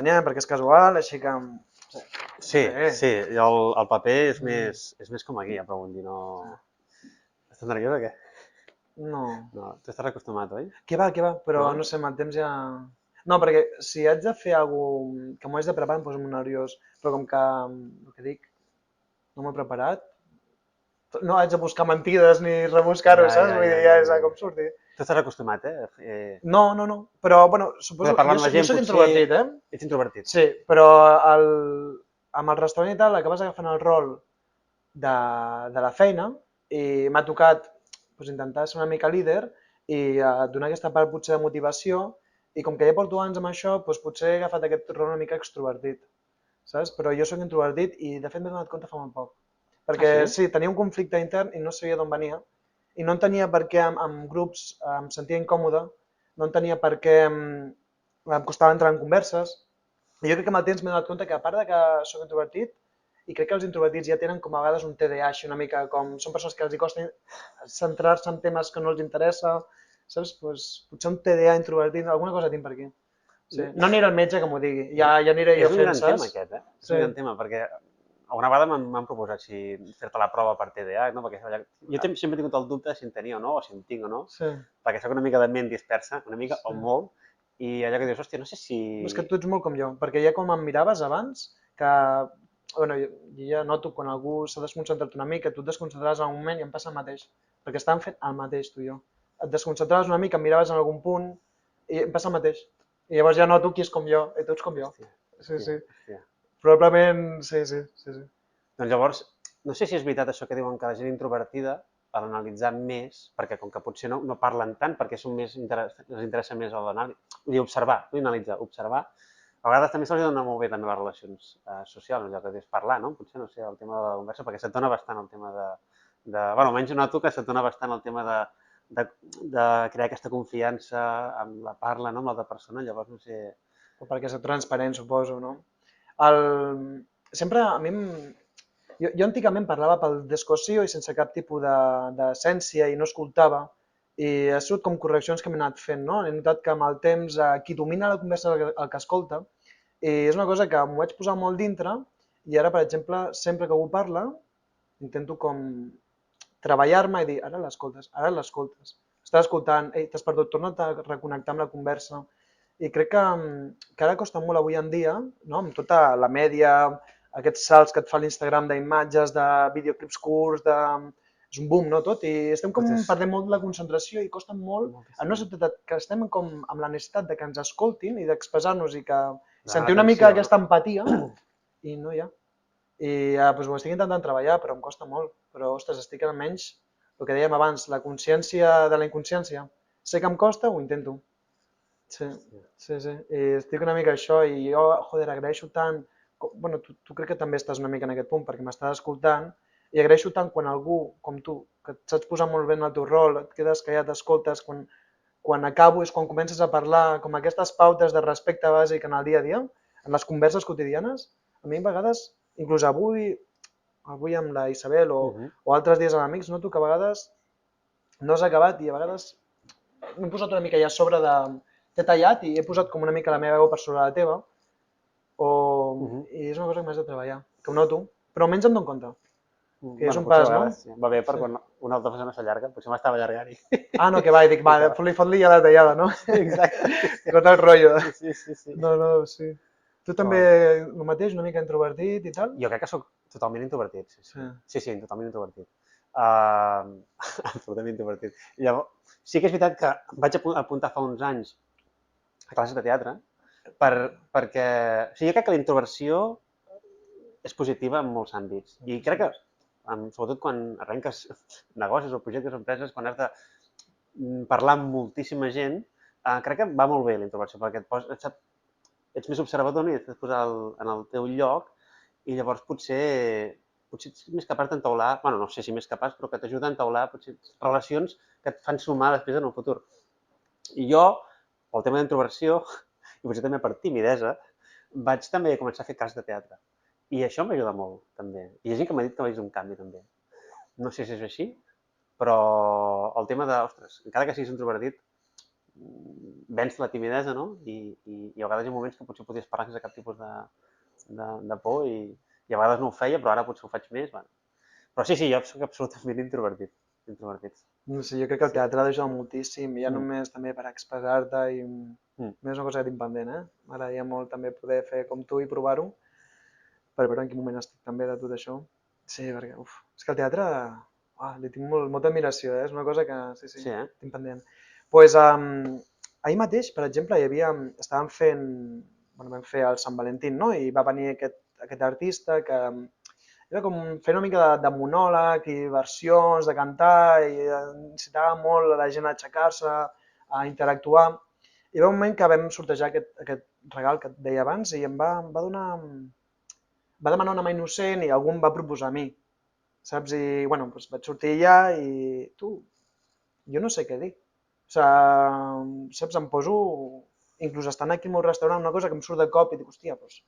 ensenyem perquè és casual, així que... Sí, el paper és més com aquí, però vull dir, no... Estàs nerviós o què? No. No, tu estàs acostumat, oi? Què va, però no sé, amb el temps ja... No, perquè si haig de fer alguna cosa que m'ho haig de preparar em poso molt nerviós, però com que, el que dic, no m'he preparat, no haig de buscar mentides ni rebuscar-ho, saps? Vull dir, ja és com surti. Tu estàs acostumat, No, però, bueno, suposo... parlar amb la gent, Jo soc potser... introvertit, Ets introvertit. Sí, però amb el restaurant i tal acabes agafant el rol de la feina i m'ha tocat intentar ser una mica líder i donar aquesta part potser de motivació i com que ja porto anys amb això, potser he agafat aquest rol una mica extrovertit, saps? Però jo soc introvertit i de fet m'he donat compte fa molt poc. Perquè sí, tenia un conflicte intern i no sabia d'on venia i no entenia per què amb grups em sentia incòmode, no entenia per què em costava entrar en converses. I jo crec que amb el temps m'he donat compte que a part de que soc introvertit, i crec que els introvertits ja tenen com a vegades un TDAH una mica, com són persones que els costa centrar-se en temes que no els interessa, saps? Potser un TDA introvertit, alguna cosa tinc per aquí. Sí. No aniré al metge que m'ho digui, ja aniré jo fent, saps? És un gran tema aquest, És un gran tema, perquè alguna vegada m'han proposat si fer-te la prova per TDA, no? Perquè jo sempre he tingut el dubte si en tenia o no, o si en tinc o no, perquè soc una mica de ment dispersa, una mica o molt, i allò que dius, hòstia, no sé si... És que tu ets molt com jo, perquè ja com em miraves abans, que bueno, jo ja noto quan algú s'ha desconcentrat una mica, tu et desconcentraràs en un moment i em passa el mateix, perquè estàvem fent el mateix tu i jo. Et desconcentraves una mica, em miraves en algun punt i em passa el mateix. I llavors ja noto qui és com jo, i tu ets com jo. Sí. Probablement, sí. Doncs llavors, no sé si és veritat això que diuen que la gent introvertida, per analitzar més, perquè com que potser no parlen tant, perquè els interessa més l'anàlisi, vull dir, observar, no analitzar, observar, a vegades també se'ls dona molt bé també les relacions socials, allò que dius parlar, no? Potser, no sé, el tema de la conversa, perquè se't dona bastant el tema bueno, almenys noto que se't dona bastant el tema de crear aquesta confiança amb la parla, no? Amb l'altra persona, llavors no sé... O perquè és transparent, suposo, no? Sempre a mi jo antigament parlava pel descossió i sense cap tipus d'essència i no escoltava i ha sigut com correccions que m'he anat fent, no? He notat que amb el temps qui domina la conversa és el que escolta i és una cosa que m'ho vaig posar molt dintre i ara, per exemple, sempre que algú parla intento com treballar-me i dir ara l'escoltes, estàs escoltant, ei, t'has perdut, torna't a reconnectar amb la conversa i crec que ara costa molt avui en dia, no? Amb tota la mèdia, aquests salts que et fa l'Instagram d'imatges, de videoclips curts, és un boom, no, tot, i estem com perdent molt la concentració i costa molt, en una societat que estem com amb la necessitat de que ens escoltin i d'expressar-nos i que sentir una mica aquesta empatia i no hi ha. I ho estic intentant treballar, però em costa molt, però ostres, estic almenys, el que dèiem abans, la consciència de la inconsciència. Sé que em costa, ho intento. Sí. I estic una mica això i jo, joder, agraeixo tant, bueno, tu crec que també estàs una mica en aquest punt perquè m'estàs escoltant i agraeixo tant quan algú com tu, que et saps posar molt bé en el teu rol, et quedes callat, escoltes, quan acabo és quan comences a parlar, com aquestes pautes de respecte bàsic en el dia a dia, en les converses quotidianes, a mi a vegades, inclús avui amb la Isabel o altres dies amb amics, noto que a vegades no has acabat i a vegades m'he posat una mica ja a sobre de... T'he tallat i he posat com una mica la meva veu per sobre la teva i és una cosa que m'has de treballar, que ho noto, però almenys em dono compte. Que és un pas, no? Va bé per quan una altra persona s'allarga, potser m'estava allargant-hi. Ah, no, que va, i dic, va, fot-li ja la tallada, no? Exacte. Tot el rotllo. Sí. No, sí. Tu també el mateix, una mica introvertit i tal? Jo crec que sóc totalment introvertit, sí, totalment introvertit. Absolutament introvertit. Llavors, sí que és veritat que vaig apuntar fa uns anys a classes de teatre perquè... O sigui, jo crec que la introversió és positiva en molts àmbits. I crec que, sobretot quan arrenques negocis o projectes o empreses, quan has de parlar amb moltíssima gent, crec que va molt bé la introversió, perquè ets més observador i et posar en el teu lloc i llavors potser ets més capaç d'entaular, bueno, no sé si més capaç, però que t'ajuda a entaular relacions que et fan sumar després en el futur. I jo, pel tema d'introversió, i potser també per timidesa, vaig també començar a fer classes de teatre. I això m'ajuda molt, també. I hi ha gent que m'ha dit que veig un canvi, també. No sé si és així, però el tema de, ostres, encara que siguis introvertit, venç la timidesa, no? I a vegades hi ha moments que potser podies parlar sense cap tipus de por i a vegades no ho feia, però ara potser ho faig més. Bueno. Però sí, jo soc absolutament introvertit. No sé, jo crec que el Sí. teatre ha d'ajudar moltíssim, ja Mm. només també per expressar-te i Mm. més una cosa que tinc pendent, M'agradaria molt també poder fer com tu i provar-ho, per veure en quin moment estic també de tot això. Sí, perquè, és que el teatre, li tinc molta admiració, És una cosa que, sí, Sí, eh? tinc pendent. Pues, ahir mateix, per exemple, estàvem fent, bueno, vam fer el Sant Valentín, no? I va venir aquest artista que era com fer una mica de monòleg i versions, de cantar, i incitava molt a la gent a aixecar-se, a interactuar. I va un moment que vam sortejar aquest regal que et deia abans i em va donar, va demanar una mà innocent i algú em va proposar a mi, saps? I, bueno, doncs vaig sortir allà i, jo no sé què dir. O sigui, saps, em poso, inclús estant aquí al meu restaurant, una cosa que em surt de cop i dic, hòstia, doncs,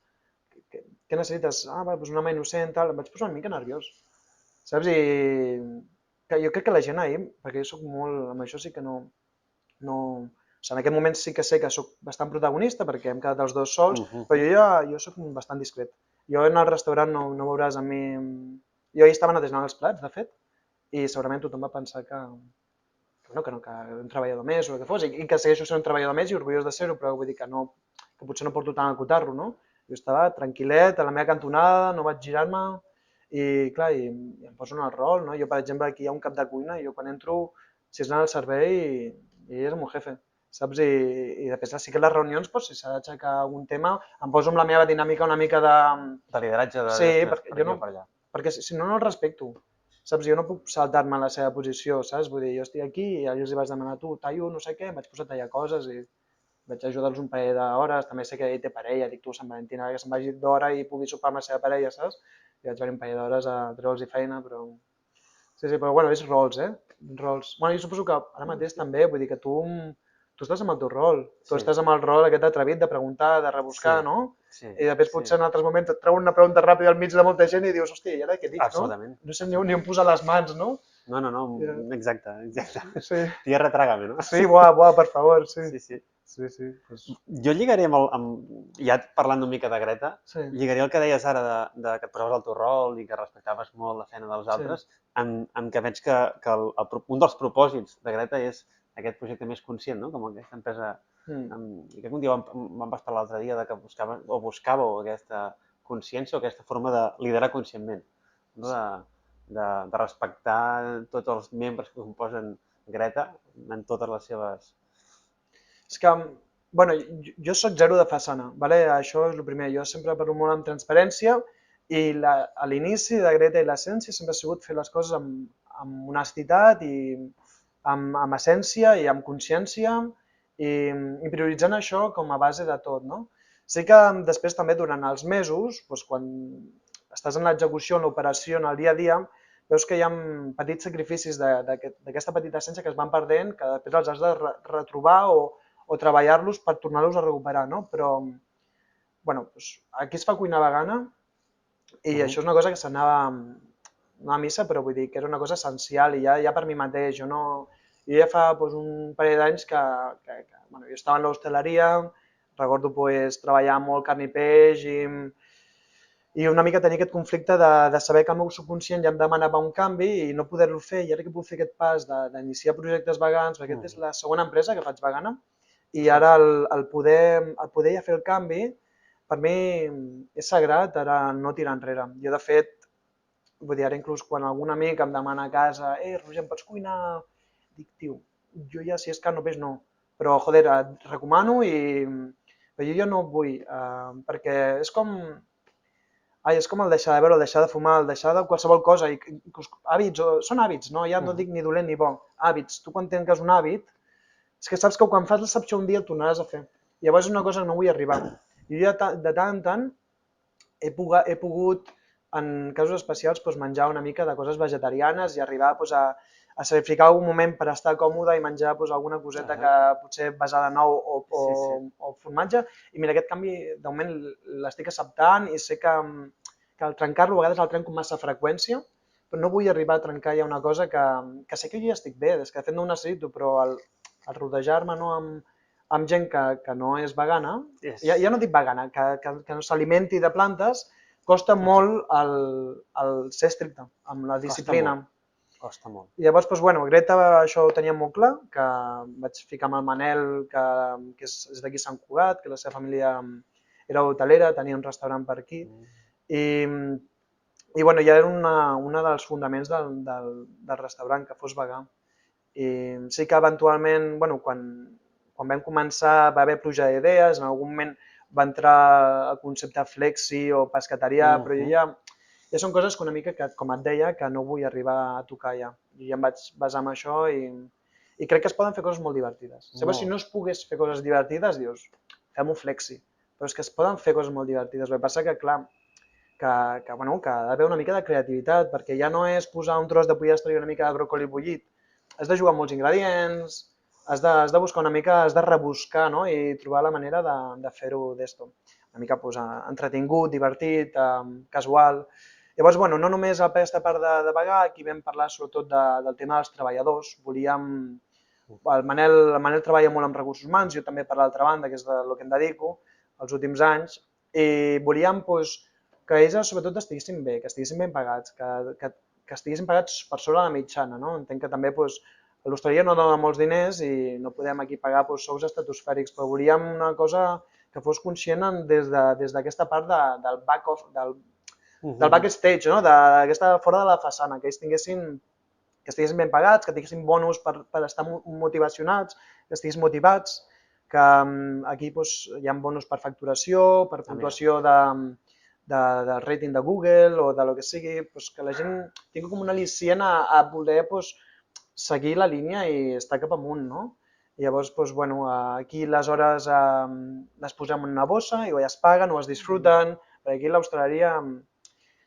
què necessites? Doncs una mà innocent, tal, em vaig posar una mica nerviós, saps? I que jo crec que la gent ahir, perquè jo soc molt, amb això sí que no, o sigui, en aquest moment sí que sé que sóc bastant protagonista perquè hem quedat els dos sols, però jo soc bastant discret. Jo en el restaurant no veuràs a mi... Jo ahir estava netejant els plats, de fet, i segurament tothom va pensar que un treballador més o el que fos, i que segueixo sent un treballador més i orgullós de ser-ho, però vull dir que potser no porto tant a cotar-lo, no? Jo estava tranquil·let, a la meva cantonada, no vaig girar-me, i clar, i em poso en el rol, no? Jo, per exemple, aquí hi ha un cap de cuina, i jo quan entro, si és anar al servei, i ell és el meu jefe, saps? I després sí que les reunions, doncs, si s'ha d'aixecar algun tema, em poso amb la meva dinàmica una mica de... De lideratge, de Sí, dir, perquè per jo aquí no, o per allà. perquè si no, no el respecto. Saps? Jo no puc saltar-me a la seva posició, saps? Vull dir, jo estic aquí i els hi vaig demanar, tu, tallo no sé què, em vaig posar a tallar coses i vaig ajudar-los un parell d'hores, també sé que ell té parella, dic tu, Sant Valentín, ara que se'n vagi d'hora i pugui sopar amb la seva parella, saps? I vaig venir un parell d'hores a treure'ls feina, però... Sí, però bueno, és rols, Rols. Bueno, jo suposo que ara mateix també, vull dir que tu estàs amb el teu rol, tu Sí. estàs amb el rol aquest atrevit de preguntar, de rebuscar, Sí, no? sí, I després sí. potser en altres moments et treuen una pregunta ràpida al mig de molta gent i dius, hòstia, i ara què dic, no? Absolutament. No sé ni on posar les mans, no? No, Ja. exacte. Sí, Tierra trágame, no? sí, buah, per favor, sí. Sí. Sí, pues, Jo lligaré ja parlant una mica de Greta, sí, lligaré el que deies ara que et posaves al teu rol i que respectaves molt la feina dels sí. altres, amb que veig que un dels propòsits de Greta és aquest projecte més conscient, no? Com aquesta empresa. I crec que un dia vam parlar l'altre dia de que buscàveu aquesta consciència o aquesta forma de liderar conscientment, no? De respectar tots els membres que composen Greta en totes les seves... És que, bueno, jo soc zero de façana, ¿vale? Això és el primer. Jo sempre parlo molt amb transparència i a l'inici de Greta i l'essència sempre ha sigut fer les coses amb honestitat i amb essència i amb consciència i prioritzant això com a base de tot, no? Sí que després també durant els mesos, doncs quan estàs en l'execució, en l'operació, en el dia a dia, veus que hi ha petits sacrificis d'aquesta petita essència que es van perdent, que després els has de retrobar o treballar-los per tornar-los a recuperar, no? Però, bueno, doncs aquí es fa cuina vegana i això és una cosa que s'anava no a missa, però vull dir que era una cosa essencial i ja per mi mateix. Jo ja fa doncs, un parell d'anys que bueno, jo estava en l'hostaleria, recordo doncs, treballar molt carn i peix i una mica tenir aquest conflicte de saber que el meu subconscient ja em demanava un canvi i no poder-lo fer, i ara que puc fer aquest pas d'iniciar projectes vegans, perquè aquesta és la segona empresa que faig vegana, i ara el poder ja fer el canvi, per mi és sagrat ara no tirar enrere. Jo, de fet, vull dir, ara inclús quan algun amic em demana a casa, Roger, em pots cuinar? Dic, tio, jo ja si és carn o peix no, però joder, et recomano però jo ja no vull, perquè és com el deixar de beure, el deixar de fumar, el deixar de qualsevol cosa, inclús hàbits, són hàbits, no? Ja no dic ni dolent ni bo, hàbits. Tu quan tens un hàbit, és que saps que quan fas l'excepció un dia el tornaràs a fer. Llavors és una cosa que no vull arribar. Jo ja de tant en tant he pogut, en casos especials, doncs, menjar una mica de coses vegetarianes i arribar doncs, a sacrificar algun moment per estar còmode i menjar doncs, alguna coseta que potser basada en ou o formatge. I mira, aquest canvi de moment l'estic acceptant i sé que al trencar-lo a vegades el trenco amb massa freqüència, però no vull arribar a trencar ja una cosa que sé que jo ja estic bé, és que de fet no ho necessito, però el rodejar-me no, amb gent que no és vegana, És... ja no dic vegana, que no s'alimenti de plantes, costa molt el ser estricte amb la disciplina. Costa molt. I llavors, doncs, bueno, Greta això ho tenia molt clar, que vaig ficar amb el Manel, que és d'aquí Sant Cugat, que la seva família era hotelera, tenia un restaurant per aquí, i bueno, ja era una dels fundaments del restaurant, que fos vegà. I sí que eventualment, bueno, quan vam començar va haver pluja d'idees, en algun moment va entrar el concepte flexi o pescatarià, però jo ja són coses que una mica, que, com et deia, que no vull arribar a tocar ja. Jo ja em vaig basar en això i crec que es poden fer coses molt divertides. Llavors, si no es pogués fer coses divertides, dius, fem-ho flexi. Però és que es poden fer coses molt divertides. El que passa que, clar, que ha d'haver una mica de creativitat, perquè ja no és posar un tros de pollastre i una mica de bròcoli bullit. Has de jugar amb molts ingredients, has de buscar una mica, has de rebuscar, no? I trobar la manera de fer-ho d'esto. Una mica entretingut, divertit, casual. Llavors, bueno, no només aquesta part de vegà, aquí vam parlar sobretot del tema dels treballadors. Volíem... El Manel treballa molt amb recursos humans, jo també per l'altra banda, que és del que em dedico els últims anys, i volíem que ells sobretot estiguessin bé, que estiguessin ben pagats, que estiguessin pagats per sobre la mitjana. No? Entenc que també l'hostaleria no dona molts diners i no podem aquí pagar sous estratosfèrics, però volíem una cosa que fos conscient des d'aquesta part del back-off, del backstage, no? Fora de la façana, que ells que estiguessin ben pagats, que tinguessin bonus per estar motivacionats, que estiguessin motivats, que aquí hi ha bonus per facturació, per puntuació de rating de Google o de lo que sigui, que la gent tingui com un al·licient a voler seguir la línia i estar cap amunt, no? I llavors, bueno, aquí les hores les posem en una bossa i o ja es paguen o es disfruten, perquè aquí l'hostaleria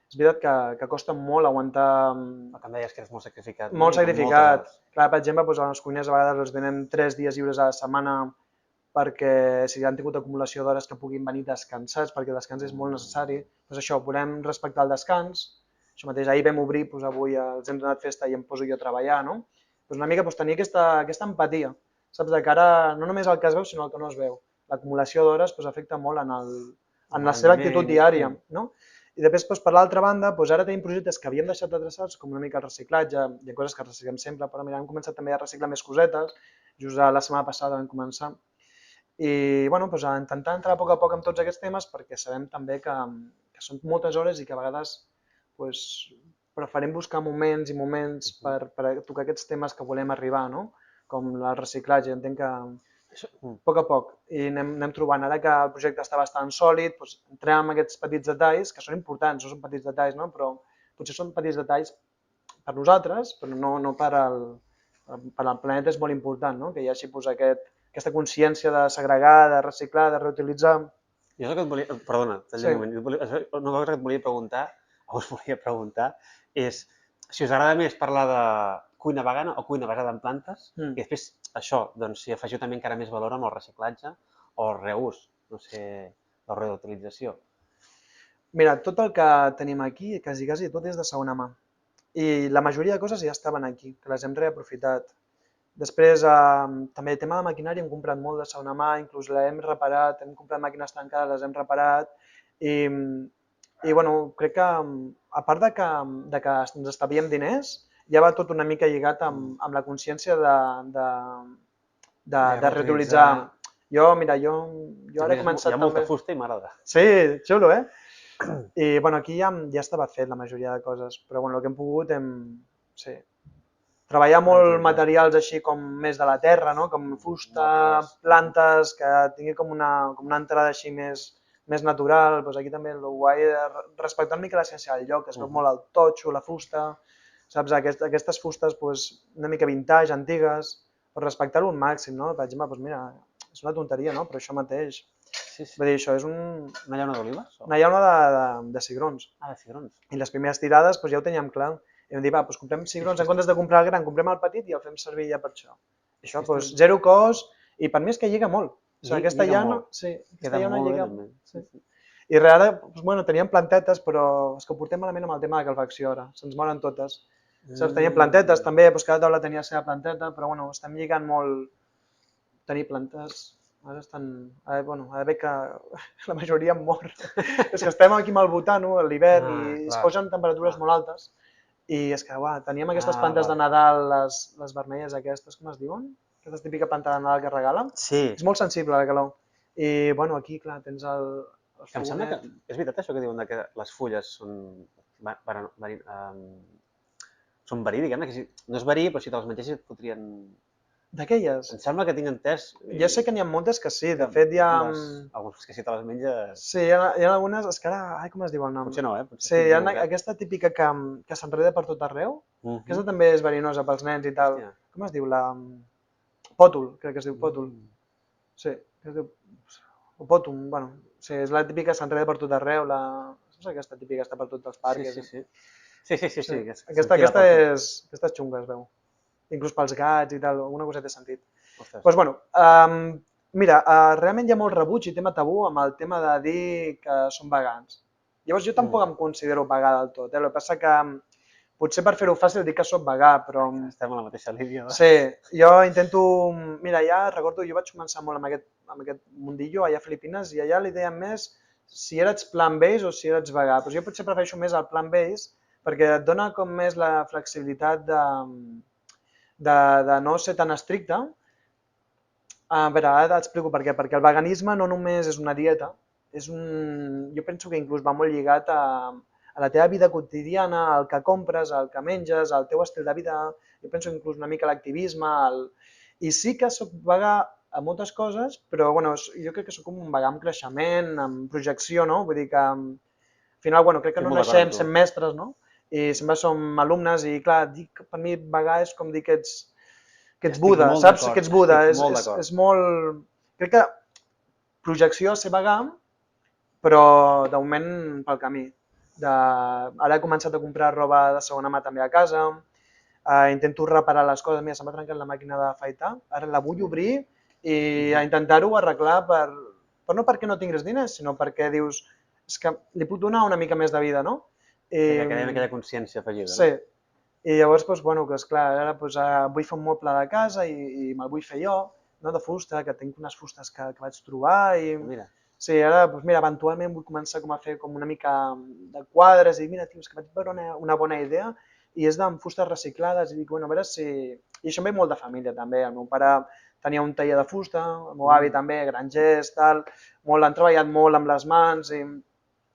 és veritat que costa molt aguantar... El que em deies que és molt sacrificat. Molt sacrificat. Clar, per exemple, les cuines a vegades els donem 3 dies lliures a la setmana perquè si han tingut acumulació d'hores que puguin venir descansats, perquè el descans és molt necessari. Doncs això, volem respectar el descans. Això mateix, ahir vam obrir, avui els hem donat festa i em poso jo a treballar, no? Una mica tenir aquesta empatia, saps? Que ara no només el que es veu, sinó el que no es veu. L'acumulació d'hores afecta molt en la seva actitud diària, no? I després, per l'altra banda, ara tenim projectes que havíem deixat d'adreçats, com una mica el reciclatge, hi ha coses que reciclem sempre, però mira, hem començat també a reciclar més cosetes, just la setmana passada vam començar. I bueno, intentar entrar a poc amb tots aquests temes perquè sabem també que són moltes hores i que a vegades preferim buscar moments i moments per tocar aquests temes que volem arribar, no? Com el reciclatge, entenc que a poc i anem trobant. Ara que el projecte està bastant sòlid, entrem en aquests petits detalls, que són importants, no són petits detalls, no? Però potser són petits detalls per nosaltres, però no per al planeta és molt important, no? Que hi hagi aquesta consciència de segregar, de reciclar, de reutilitzar. Jo és el que et volia... Perdona, un moment. Una cosa que et volia preguntar, és si us agrada més parlar de cuina vegana o cuina basada en plantes, i després això, doncs, si afegiu també encara més valor amb el reciclatge o el reús, no sé, la reutilització. Mira, tot el que tenim aquí, quasi tot és de segona mà. I la majoria de coses ja estaven aquí, que les hem reaprofitat. Després, també el tema de maquinària, hem comprat molt de segona mà, inclús l'hem reparat, hem comprat màquines tancades, les hem reparat. I bueno, crec que, a part de que ens estalviem diners, ja va tot una mica lligat amb la consciència de reutilitzar. Mira, jo ara he començat també... Hi ha molta fusta i m'agrada. Sí, xulo, eh? I bueno, aquí ja estava fet la majoria de coses, però bueno, el que hem pogut sí, treballar molt materials així com més de la terra, no? Com fusta, plantes, que tingui com una entrada així més natural. Aquí també el guai de respectar una mica l'essència del lloc, es veu molt el totxo, la fusta, saps? Aquestes fustes una mica vintage, antigues, respectar-ho al màxim, no? Per exemple, mira, és una tonteria, no? Però això mateix. Vull dir, això és una llauna d'olives? Una llauna de cigrons. Ah, de cigrons. I les primeres tirades ja ho teníem clar. I vam dir, va, comprem cigrons, en comptes de comprar el gran, comprem el petit i el fem servir ja per això. Això, zero cost, i per mi és que lliga molt. Aquesta llauna, sí, aquesta llauna lliga molt. I ara, teníem plantetes, però és que ho portem malament amb el tema de calefacció ara, se'ns moren totes. Teníem plantetes també, cada taula tenia la seva planteta, però estem lligant molt tenir plantes. Ara estan... Ara veig que la majoria han mort. És que estem aquí amb el butano, a l'hivern, i es Clar. posen temperatures molt altes. I és que, teníem aquestes plantes de Vale. Nadal, les vermelles aquestes, com es diuen? Aquesta típica planta de Nadal que es regala. Sí, És molt sensible a la calor. I, aquí, clar, tens el em sembla que fogonet. és veritat això que diuen que les fulles són verí, diguem-ne, que no és verí, però si te les mengessis et fotrien... D'aquelles. Em sembla que tinc entès Jo sé que n'hi ha moltes que sí, de fet hi ha... alguns que si te les menges... Sí, hi ha algunes, és que ara, com es diu el nom? Potser no, potser Sí, estic hi ha equivocat. aquesta típica que s'enreda per tot arreu, aquesta també és verinosa pels nens i tal. Hòstia. Com es diu? Pòtul, crec que es diu pòtul. Sí, que es diu... O pòtum, sí, és la típica que s'enreda per tot arreu, saps aquesta típica que està per tots els parcs? Sí. Sí. Aquesta és xunga, es veu. Inclús pels gats i tal, alguna coseta he sentit. Ostres. Doncs mira, realment hi ha molt rebuig i tema tabú amb el tema de dir que són vegans. Llavors jo tampoc em considero vegà del tot, el que passa que potser per fer-ho fàcil dic que soc vegà, però... Estem a la mateixa línia. Sí, jo intento... Mira, ja recordo, jo vaig començar molt amb aquest mundillo allà a Filipines i allà li deien més si eres plant-based o si eres vegà. Però jo potser prefereixo més el plant-based perquè et dona com més la flexibilitat de no ser tan estricte. A veure, ara t'explico per què. Perquè el veganisme no només és una dieta, jo penso que inclús va molt lligat a la teva vida quotidiana, al que compres, al que menges, al teu estil de vida, jo penso inclús una mica a l'activisme, i sí que soc vegà a moltes coses, però jo crec que soc un vegà amb creixement, amb projecció, no? Vull dir que al final, crec que no naixem sent mestres, no? I sempre som alumnes i, clar, per mi vegà és com dir que ets Buda, saps? Que ets Buda. És molt... Crec que projecció ser vegà, però de moment pel camí. Ara he començat a comprar roba de segona mà també a casa, intento reparar les coses. Mira, se m'ha trencat la màquina d'afaitar, ara la vull obrir i a intentar-ho arreglar no perquè no tinguis diners, sinó perquè dius, és que li puc donar una mica més de vida, no? Que quedi aquella consciència afegida. Sí. I llavors, que esclar, ara vull fer un moble de casa i me'l vull fer jo, no, de fusta, que tinc unes fustes que vaig trobar i... Mira. Sí, ara, eventualment vull començar a fer com una mica de quadres i mira, tio, és que vaig veure una bona idea i és amb fustes reciclades i dic, a veure si... I això em ve molt de família també, el meu pare tenia un taller de fusta, el meu avi també, grangers, tal, han treballat molt amb les mans i...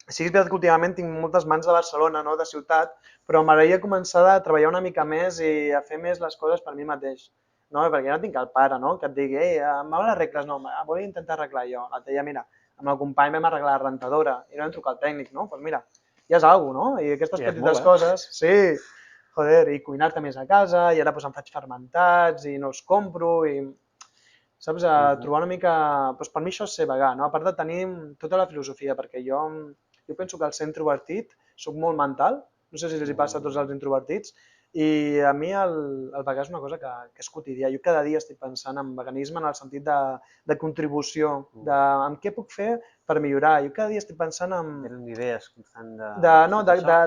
Sí, és veritat que últimament tinc moltes mans de Barcelona, no, de ciutat, però m'agradaria començar a treballar una mica més i a fer més les coses per mi mateix. No? Perquè jo no tinc el pare, no? Que et digui, me l'arregles, no, vull intentar arreglar jo. L'altre dia, mira, amb el company vam arreglar la rentadora i no vam trucar al tècnic, no? Doncs mira, ja és alguna cosa, no? I aquestes petites coses, sí, joder, i cuinar-te més a casa, i ara em faig fermentats i no els compro, i saps? Trobar una mica... Per mi això és ser vegà, no? A part de tenir tota la filosofia, perquè jo penso que al ser introvertit soc molt mental, no sé si els hi passa a tots els introvertits, i a mi el vegà és una cosa que és quotidià. Jo cada dia estic pensant en veganisme en el sentit de contribució, en què puc fer per millorar. Jo cada dia estic pensant en... Tenen idees constants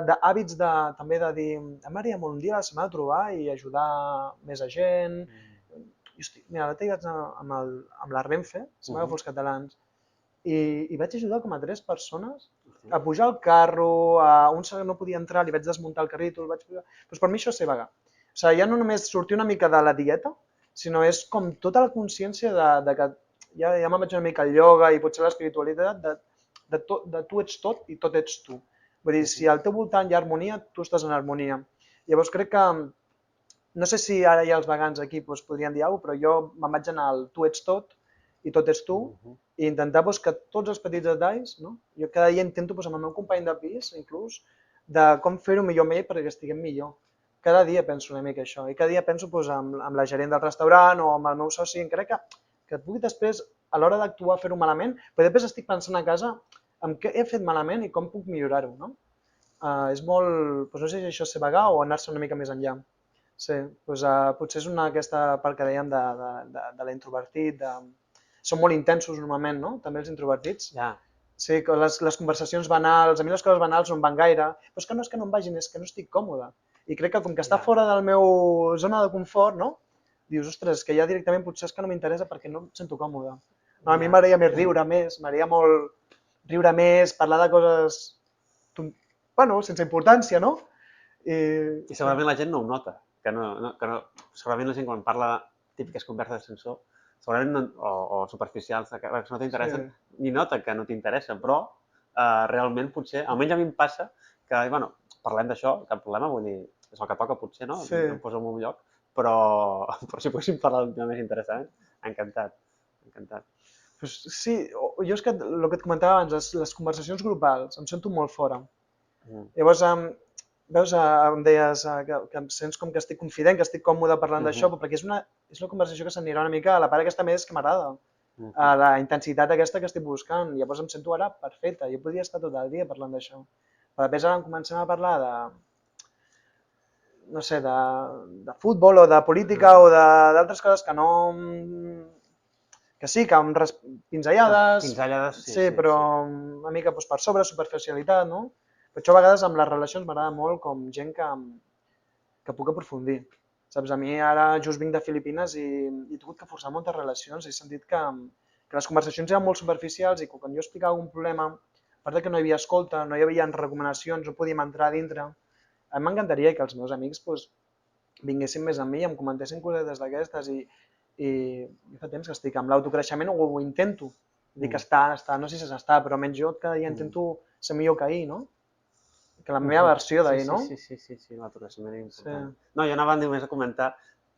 d'hàbits també de dir, m'agradaria molt un dia a la setmana trobar i ajudar més a gent. Mira, l'altre dia vaig anar amb la Renfe, si m'agafo els catalans, i vaig ajudar com a 3 persones a pujar al carro, un no podia entrar, li vaig desmuntar el carrito, doncs per mi això és ser vegà. O sigui, ja no només sortir una mica de la dieta, sinó és com tota la consciència de que ja me'n vaig una mica al ioga i potser l'espiritualitat, de tu ets tot i tot ets tu. Vull dir, si al teu voltant hi ha harmonia, tu estàs en harmonia. Llavors crec que, no sé si ara hi ha els vegans aquí podrien dir alguna cosa, però jo me'n vaig anar al tu ets tot i tot ets tu, i intentar que tots els petits detalls, no? Jo cada dia intento amb el meu company de pis, inclús, de com fer-ho millor amb ell perquè estiguem millor. Cada dia penso una mica això, i cada dia penso amb la gerent del restaurant o amb el meu soci, encara que pugui després, a l'hora d'actuar, fer-ho malament, però després estic pensant a casa en què he fet malament i com puc millorar-ho, no? És molt, no sé si això és ser vegà o anar-se una mica més enllà. Sí, potser és aquesta part que dèiem de l'introvertit, són molt intensos normalment, no? També els introvertits. Ja. Sí, que les conversacions banals, a mi les coses banals no em van gaire, però és que no em vagin, és que no estic còmode. I crec que com que està fora de la meva zona de confort, no? Dius, ostres, que ja directament potser és que no m'interessa perquè no em sento còmode. No, a mi m'agradaria més riure més, m'agradaria molt riure més, parlar de coses, bueno, sense importància, no? I segurament la gent no ho nota, segurament la gent quan parla de típiques converses d'ascensor, segurament o superficials, que no t'interessen, ni nota que no t'interessa, però realment potser, almenys a mi em passa que, bueno, parlem d'això, cap problema, vull dir, és el que toca potser, no? Em poso en un lloc, però si poguéssim parlar d'un tema més interessant, encantat, encantat. Sí, jo és que el que et comentava abans, les conversacions grupals, em sento molt fora. Llavors, veus, em deies que em sents com que estic confident, que estic còmode parlant d'això, perquè és una conversació que s'anirà una mica a la part aquesta més que m'agrada, a la intensitat aquesta que estic buscant. Llavors em sento ara perfecte, jo podria estar tot el dia parlant d'això. Però després ara comencem a parlar de, no sé, de futbol o de política o d'altres coses que no... que sí, que amb pinzellades, Pinzellades, sí, però una mica per sobre, superficialitat, no? Per això a vegades amb les relacions m'agrada molt com gent que puc aprofundir. Saps, a mi ara just vinc de Filipines i he tingut que forçar moltes relacions, he sentit que les conversacions eren molt superficials i quan jo explicava algun problema, a part que no hi havia escolta, no hi havia recomanacions, no podíem entrar a dintre, a mi m'encantaria que els meus amics vinguessin més amb mi i em comentessin cosetes d'aquestes i fa temps que estic amb l'autocreixement, ho intento. Dic està, no sé si s'està, però almenys jo cada dia intento ser millor que ahir, no? Que la meva versió d'ahir, no? Sí, l'autocreixement és important. No, jo anava només a comentar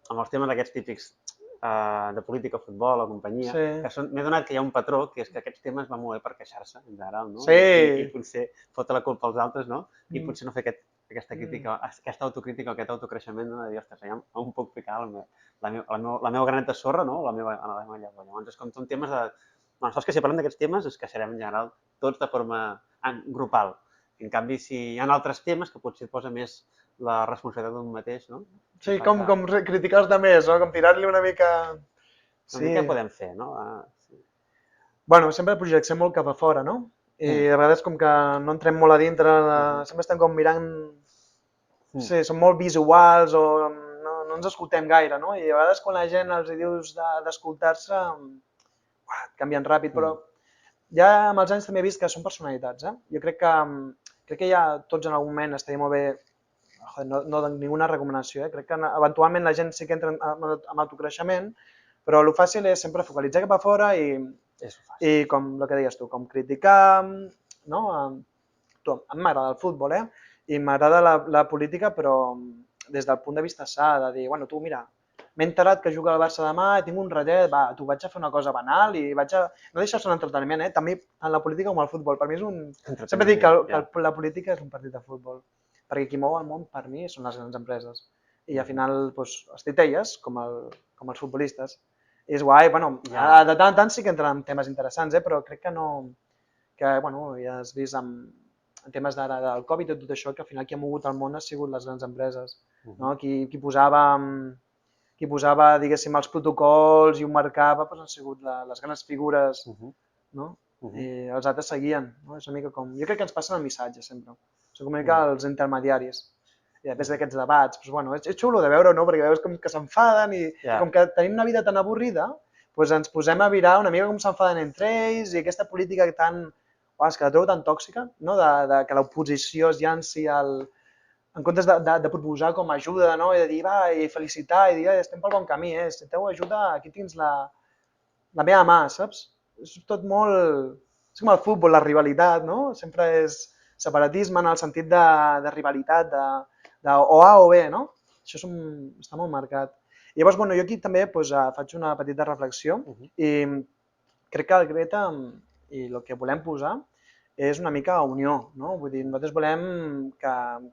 amb els temes aquests típics de política, futbol o companyia, que m'he donat que hi ha un patró, que és que aquests temes van molt bé per queixar-se, en general, no? I potser fotre la culpa als altres, no? I potser no fer aquesta crítica, aquesta autocrítica, aquest autocreixement, no? De dir, ostres, allà on puc ficar la meva graneta de sorra, no? La meva llavor. Llavors, com són temes de... Bueno, saps que si parlem d'aquests temes es queixarem en general tots de forma grupal. En canvi, si hi ha altres temes que potser posa més la responsabilitat d'un mateix, no? Sí, com criticar els altres, no? Com tirar-li una mica... Sí. Què podem fer, no? Bueno, sempre projectem molt cap a fora, no? I a vegades com que no entrem molt a dintre, sempre estem com mirant... Sí, som molt visuals o no ens escoltem gaire, no? I a vegades quan la gent els dius d'escoltar-se, canvien ràpid, però ja amb els anys també he vist que són personalitats, eh? Jo crec que ja tots en algun moment estaria molt bé, no dono ninguna recomanació, crec que eventualment la gent sí que entra en autocreixement, però el fàcil és sempre focalitzar cap a fora i com el que deies tu, com criticar, no? A mi m'agrada el futbol, i m'agrada la política, però des del punt de vista sa, de dir, bueno, tu mira, m'he enterat que juga al Barça demà, tinc un ratllet, va, tu vaig a fer una cosa banal i vaig a... No deixar-se un entreteniment, també en la política com el futbol. Per mi és un... Sempre dic que la política és un partit de futbol, perquè qui mou el món per mi són les grans empreses. I al final els titelles, com els futbolistes. I és guai, bueno, de tant en tant sí que entren en temes interessants, però crec que no... Que, bueno, ja has vist en temes d'ara del Covid i tot això, que al final qui ha mogut el món ha sigut les grans empreses. Qui posava, diguéssim, els protocols i ho marcava, han sigut les grans figures, no? I els altres seguien, no? És una mica com... Jo crec que ens passen el missatge, sempre. Són com una mica els intermediaris. I després d'aquests debats, bueno, és xulo de veure, no? Perquè veus com que s'enfaden i com que tenim una vida tan avorrida, ens posem a mirar una mica com s'enfaden entre ells i aquesta política tan... És que la trobo tan tòxica, no? Que l'oposició es llanci en comptes de proposar com a ajuda, no? I de dir, va, i felicitar, i dir, estem pel bon camí, si necessiteu ajuda, aquí tens la meva mà, saps? És tot molt... És com el futbol, la rivalitat, no? Sempre és separatisme en el sentit de rivalitat, o A o B, no? Això està molt marcat. I llavors, bueno, jo aquí també faig una petita reflexió i crec que el Greta i el que volem posar és una mica unió, no? Vull dir, nosaltres volem que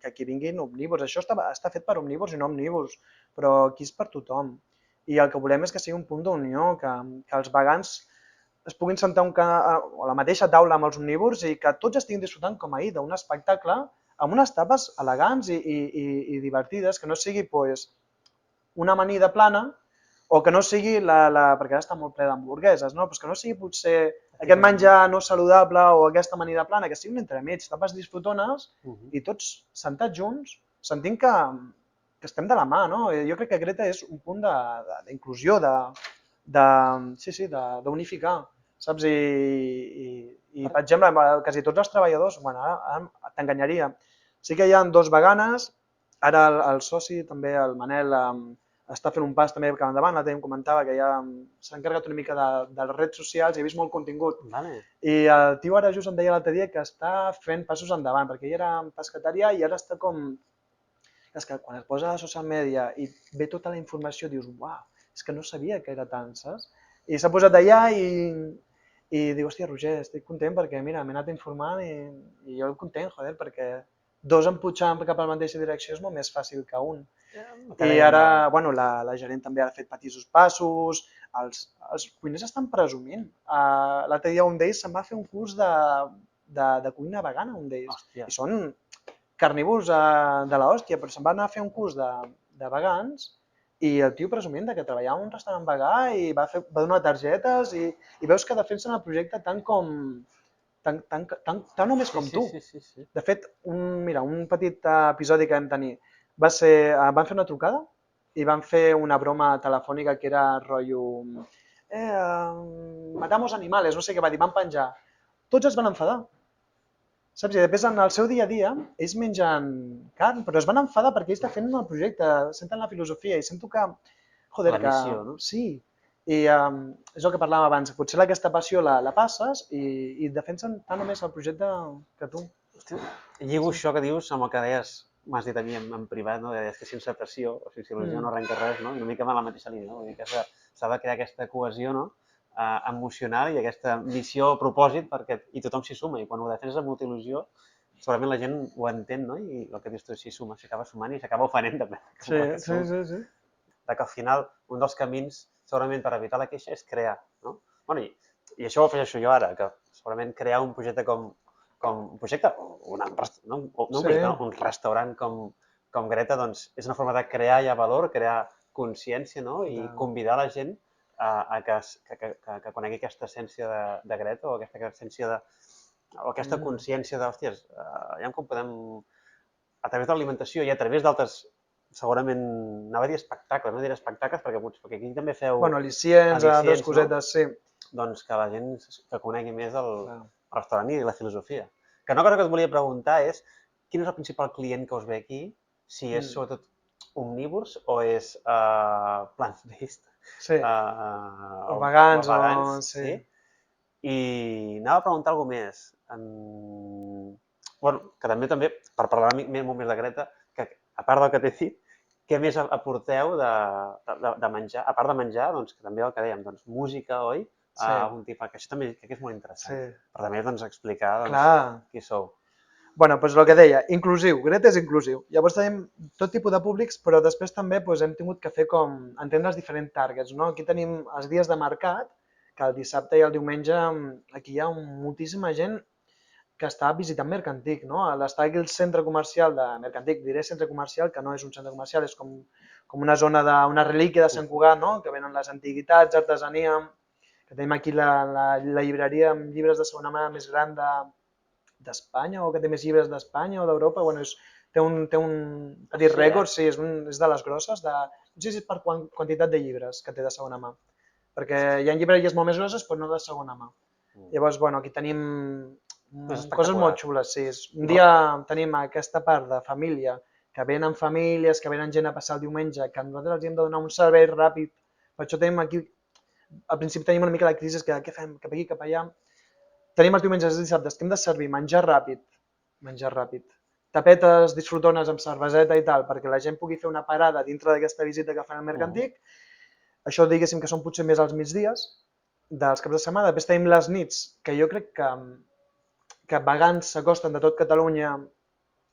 aquí vinguin omnívors. Això està fet per omnívors i no omnívors, però aquí és per tothom. I el que volem és que sigui un punt d'unió, que els vegans es puguin sentar a la mateixa taula amb els omnívors i que tots estiguin disfrutant com ahir d'un espectacle amb unes tapes elegants i divertides, que no sigui una amanida plana o que no sigui perquè ara està molt ple d'hamburgueses, no? Però que no sigui potser aquest menjar no saludable o aquesta amanida plana, que sigui un entremig, tapes disfrutones i tots sentats junts, sentint que estem de la mà, no? Jo crec que Greta és un punt d'inclusió, d'unificar. saps? I per exemple, quasi tots els treballadors, bueno, ara t'enganyaria, sí que hi ha 2 veganes, ara el soci també, el Manel, està fent un pas també cap endavant, l'altre dia em comentava que ja s'ha encarregat una mica de les redes socials i he vist molt contingut. Vale. I el tio ara just em deia l'altre dia que està fent passos endavant, perquè ell era pescatarià i ara està com... És que quan es posa a la social media i ve tota la informació dius, uau, és que no sabia que era tant, saps? I s'ha posat allà i diu, hòstia, Roger, estic content perquè, mira, m'he anat informant i jo content, joder, perquè 2 emputxant cap a la mateixa direcció és molt més fàcil que un. I ara, bueno, la gerent també ha fet petits passos, els cuiners estan presumint. L'altre dia un d'ells se'n va fer un curs de cuina vegana, un d'ells. Hòstia. I són carnívors de l'hòstia, però se'n van anar a fer un curs de vegans i el tio presumint que treballava en un restaurant vegà i va donar targetes i veus que defensen el projecte tant o més com tu. Sí. De fet, mira, un petit episodi que vam tenir va ser, van fer una trucada i van fer una broma telefònica que era rotllo matamos animales, no sé què va dir, van penjar. Tots es van enfadar. Saps? I després, en el seu dia a dia, ells mengen carn, però es van enfadar perquè ells defenen el projecte, senten la filosofia i sento que, joder, La missió, no? Sí. I és el que parlàvem abans, potser aquesta passió la passes i defensen tant o més el projecte que tu. Hòstia, lligo això que dius amb el que deies, m'has dit a mi en privat, no? Deies que sense pressió o sense il·lusió no arrenca res, no? Una mica amb la mateixa línia, no? Vull dir que s'ha de crear aquesta cohesió, no? Emocional i aquesta missió o propòsit i tothom s'hi suma. I quan ho defenses amb molta il·lusió, segurament la gent ho entén, no? I el que dius tu s'hi suma, s'acaba sumant i s'acaba ofenent també. Sí. Que al final un dels camins segurament per evitar la queixa és crear, no? Bueno, i això ho afegeixo jo ara, que segurament crear un projecte un restaurant com Greta, doncs és una forma de crear ja valor, crear consciència, no? I convidar la gent a que conegui aquesta essència de Greta o aquesta essència o aquesta consciència de, hòsties, ja com podem, a través de l'alimentació i a través d'altres, segurament, anava a dir espectacles, no diré espectacles perquè aquí també feu... Bueno, al·licients, dues cosetes, sí. Doncs que la gent que conegui més el restaurant i la filosofia. Que una cosa que et volia preguntar és, quin és el principal client que us ve aquí? Si és sobretot omnívors o és plant-based? Sí, o vegans, sí. I anava a preguntar alguna més. Bueno, que també, per parlar molt més de Greta, que a part del que t'he dit, què més aporteu de menjar? A part de menjar, doncs, que també el que dèiem, doncs, música, oi? Algun tipus, que això també crec que és molt interessant. Per també explicar qui sou. Bueno, doncs el que deia, inclusiu, Greta és inclusiu. Llavors tenim tot tipus de públics, però després també hem tingut que fer com entendre els diferents targets. Aquí tenim els dies de mercat, que el dissabte i el diumenge aquí hi ha moltíssima gent que està visitant Mercantic. Està aquí el centre comercial de Mercantic, diré centre comercial, que no és un centre comercial, és com una zona una relíquia de Sant Cugat, que venen les antiguitats, artesania, que tenim aquí la llibreria amb llibres de segona mà més gran d'Espanya o que té més llibres d'Espanya o d'Europa, bueno, té un petit rècord, sí, és de les grosses, no sé si és per quantitat de llibres que té de segona mà, perquè hi ha llibreries molt més grosses però no de segona mà. Llavors, bueno, aquí tenim coses molt xules, sí. Un dia tenim aquesta part de família, que venen famílies, que venen gent a passar el diumenge, que nosaltres els hem de donar un servei ràpid, per això tenim aquí, al principi tenim una mica la crisi, que què fem, cap aquí, cap allà. Tenim els diumenges i dissabtes que hem de servir menjar ràpid, tapetes disfrutones amb cerveseta i tal, perquè la gent pugui fer una parada dintre d'aquesta visita que fan al Mercantic. Això diguéssim que són potser més als migdies dels caps de setmana. Després tenim les nits, que jo crec que vegans s'acosten de tot Catalunya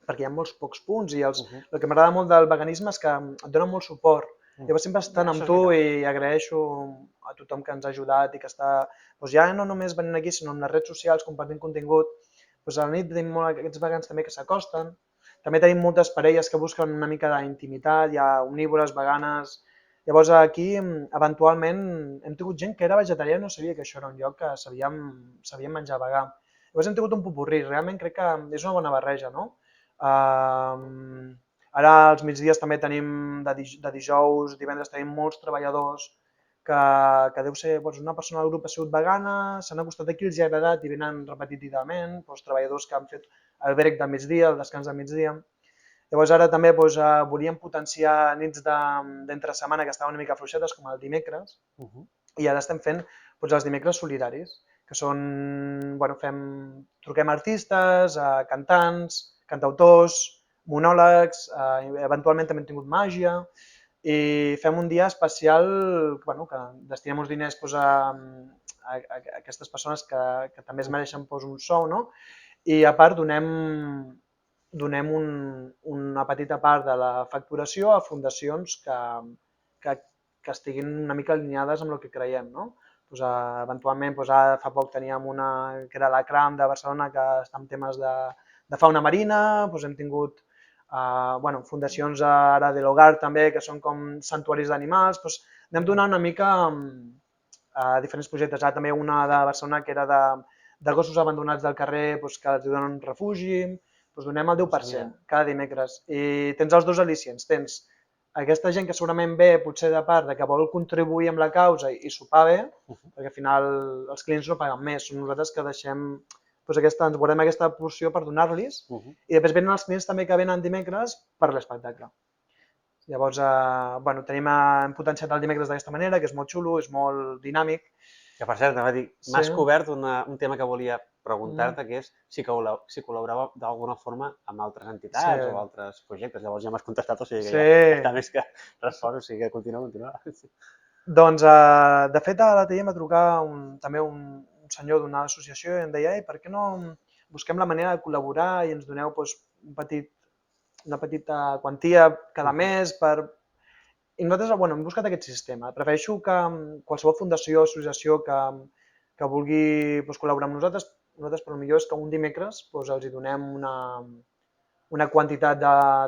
perquè hi ha molts pocs punts i el que m'agrada molt del veganisme és que et dona molt suport. Llavors sempre estan amb tu i agraeixo a tothom que ens ha ajudat i que està ja no només venint aquí, sinó en les redes socials compartint contingut. A la nit tenim aquests vegans també que s'acosten. També tenim moltes parelles que busquen una mica d'intimitat, hi ha omnívores, veganes. Llavors aquí, eventualment, hem tingut gent que era vegetariana i no sabia que això era un lloc que sabíem menjar vegà. Llavors hem tingut un popurrí, realment crec que és una bona barreja, no? Ara als migdies també tenim, de dijous, divendres tenim molts treballadors que deu ser una persona del grup ha sigut vegana, s'han acostat aquí, els ha agradat i venen repetitivament, treballadors que han fet el break del migdia, el descans del migdia. Llavors ara també volíem potenciar nits d'entre setmana que estaven una mica fluixetes, com el dimecres, i ara estem fent els dimecres solidaris, que són, truquem artistes, cantants, cantautors, monòlegs, eventualment també hem tingut màgia, i fem un dia especial que destinem uns diners a aquestes persones que també es mereixen un sou, no? I a part donem una petita part de la facturació a fundacions que estiguin una mica alineades amb el que creiem, no? Eventualment, ara fa poc teníem una que era la CRAM de Barcelona, que està en temes de fauna marina, hem tingut fundacions ara de l'Hogar també, que són com santuaris d'animals, anem donant una mica a diferents projectes. Ara també una de Barcelona que era de gossos abandonats del carrer que els donen refugi, donem el 10% cada dimecres. I tens els dos al·licients, tens aquesta gent que segurament ve potser de part que vol contribuir amb la causa i sopar bé, perquè al final els clients no paguen més, som nosaltres que deixem ens guardem aquesta porció per donar-los i després venen els clients també que venen dimecres per l'espectacle. Llavors, hem potenciat el dimecres d'aquesta manera, que és molt xulo, és molt dinàmic. Que per cert, m'has cobert un tema que volia preguntar-te, que és si col·laborava d'alguna forma amb altres entitats o altres projectes. Llavors ja m'has contestat, o sigui que ja està més que respon, o sigui que continua. Doncs, de fet, a l'atelier em va trucar també un senyor d'una associació i em deia per què no busquem la manera de col·laborar i ens doneu una petita quantia cada mes per... I nosaltres hem buscat aquest sistema. Prefereixo que qualsevol fundació o associació que vulgui col·laborar amb nosaltres però el millor és que un dimecres els donem una quantitat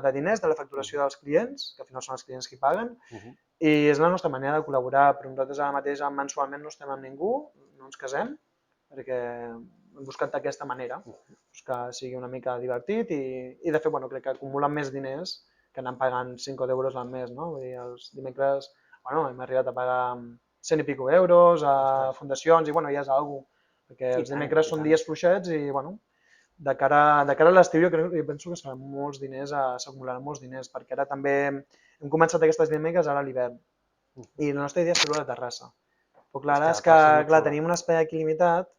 de diners de la facturació dels clients, que al final són els clients qui paguen, i és la nostra manera de col·laborar, però nosaltres ara mateix mensualment no estem amb ningú, no ens casem, perquè hem buscat d'aquesta manera, que sigui una mica divertit i de fet crec que acumulen més diners que anant pagant 5 o 10 euros al mes, no? Vull dir, els dimecres hem arribat a pagar 100 i pico euros a fundacions i ja és alguna cosa, perquè els dimecres són dies fluixets i de cara a l'estiu jo penso que seran molts diners, s'acumularan molts diners, perquè ara també hem començat aquestes dinàmiques ara a l'hivern i la nostra idea és fer-ho a la terrassa. Però clar, ara és que tenim un espai aquí limitat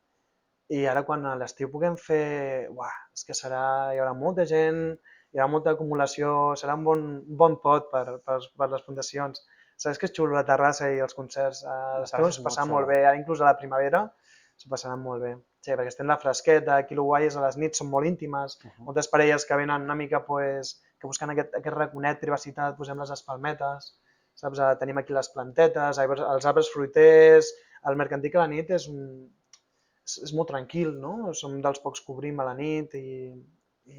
i ara quan a l'estiu puguem fer, és que hi haurà molta gent, hi haurà molta acumulació, serà un bon pot per les fundacions. Saps que és xulo la terrassa i els concerts? A l'estiu es passarà molt bé, ara inclús a la primavera s'ho passaran molt bé. Sí, perquè estem la fresqueta, aquí el guai és a les nits, són molt íntimes, moltes parelles que venen una mica que busquen aquest raconet, privacitat, posem les espalmetes, saps? Tenim aquí les plantetes, els arbres fruiters, el mercantil a la nit és molt tranquil, no? Som dels pocs que obrim a la nit i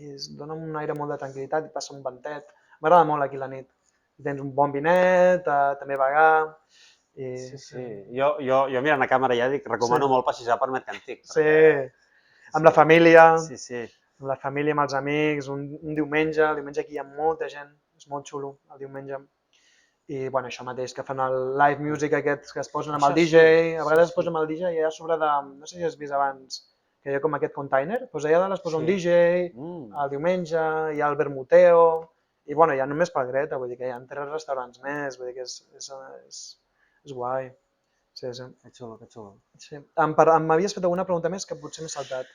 es dona un aire molt de tranquil·litat i passa un ventet. M'agrada molt aquí la nit. Tens un bon vinet, també vegar... Sí. Jo mirant a càmera ja dic, recomano molt passejar per Mercantic. Sí, amb la família, Sí. Amb la família, amb els amics, un diumenge, aquí hi ha molta gent, és molt xulo el diumenge. I això mateix, que fan el live music aquests que es posen amb el DJ, a vegades es posen amb el DJ i allà a sobre de, no sé si has vist abans, que hi ha com aquest container, doncs allà dalt es posa un DJ, el diumenge, hi ha el vermuteo, i ja només per Greta, vull dir que hi ha 3 restaurants més, vull dir que és guai. Sí. Que xulo. Sí. M'havies fet alguna pregunta més que potser m'he saltat.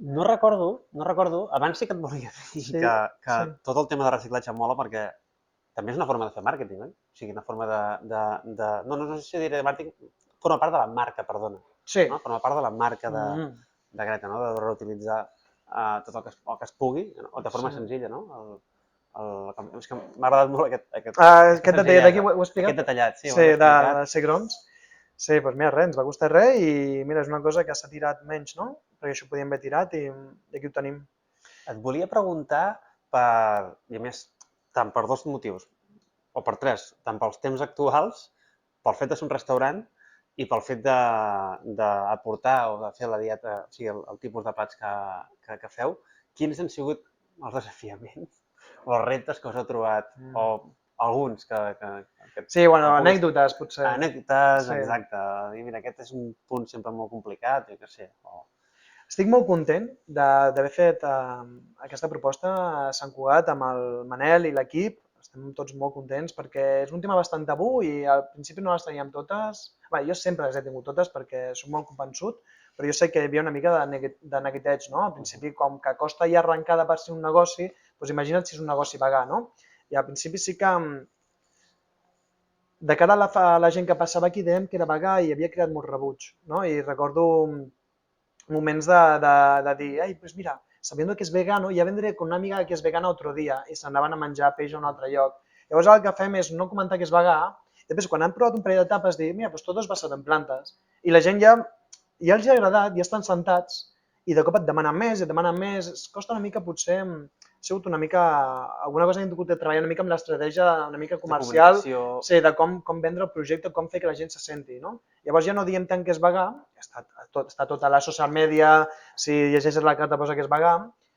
No recordo. Abans sí que et volia dir que tot el tema de reciclatge mola perquè també és una forma de fer màrqueting, oi? O sigui, una forma de... No sé si diré màrqueting, forma part de la marca, perdona. Sí. Forma part de la marca de Greta, no? De reutilitzar tot el que es pugui, de forma senzilla, no? És que m'ha agradat molt aquest detallat d'aquí, ho he explicat? Aquest detallat, sí. Sí, de Segrons. Sí, doncs mira, res, ens va costar res i mira, és una cosa que s'ha tirat menys, no? Perquè això ho podíem haver tirat i aquí ho tenim. Et volia preguntar i a més, tant per 2 motius, o per 3, tant pels temps actuals, pel fet de ser un restaurant i pel fet d'aportar o de fer la dieta, o sigui, el tipus de plats que feu, quins han sigut els desafiaments o els reptes que us heu trobat o alguns que Sí, bueno, puguis... anècdotes, potser. Anècdotes, Sí. exacte. I mira, aquest és un punt sempre molt complicat, jo què sé. Estic molt content d'haver fet aquesta proposta a Sant Cugat amb el Manel i l'equip. Estem tots molt contents perquè és un tema bastant tabú i al principi no les teníem totes. Bé, jo sempre les he tingut totes perquè soc molt convençut, però jo sé que hi havia una mica de neguiteig, no? Al principi, com que costa ja arrencar de per si un negoci, doncs imagina't si és un negoci vegà, no? I al principi sí que de cara a la gent que passava aquí dèiem que era vegà i havia creat molt rebuig, no? I recordo moments de dir, ai, pues mira, sabiendo que es vegano, ya vendré con una amiga que es vegana otro dia, i s'anaven a menjar peix a un altre lloc. Llavors el que fem és no comentar que és vegà, i després quan han provat un parell d'etapes dir, mira, pues todo es basado en plantes. I la gent ja els ha agradat, ja estan sentats, i de cop et demanen més, et demanen més, es costa una mica potser, ha sigut una mica, alguna cosa que hem hagut de treballar una mica amb l'estratègia una mica De comercial, comunicació... sí, de com vendre el projecte, com fer que la gent se senti, no? Llavors ja no diem tant que és vegà, està tot a la social media, si llegeixes la carta posa que és vegà,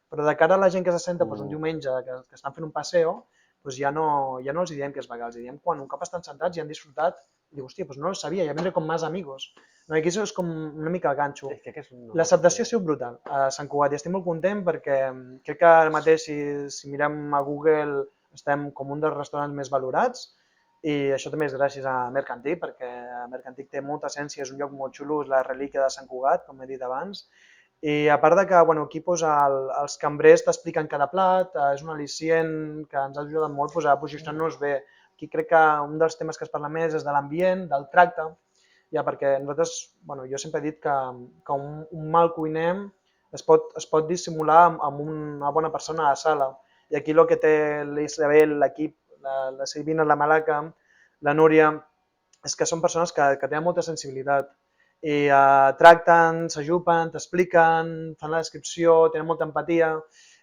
però de cara a la gent que se senta doncs, un diumenge que estan fent un passeo, doncs ja no els diem que és vegà, els diem quan un cop estan sentats i han disfrutat, i diu, hòstia, doncs no ho sabia, ja vendré com más amigos. No, i aquí és com una mica el ganxo. És que no L'acceptació ha sigut brutal a Sant Cugat i estic molt content perquè crec que ara mateix si mirem a Google estem com un dels restaurants més valorats i això també és gràcies a Mercantic perquè Mercantic té molta essència, és un lloc molt xulo, és la relíquia de Sant Cugat, com he dit abans, i a part de que bueno, aquí pues, els cambrers t'expliquen cada plat, és un al·licient que ens ha ajudat molt pues, a posicionar-nos bé. Aquí crec que un dels temes que es parla més és de l'ambient, del tracte, ja perquè nosaltres, bueno, jo sempre he dit que un mal cuiner es pot dissimular amb una bona persona a la sala. I aquí el que té l'Isabel, l'equip, la Silvina, la Malaca, la Núria, és que són persones que tenen molta sensibilitat i tracten, s'ajupen, t'expliquen, fan la descripció, tenen molta empatia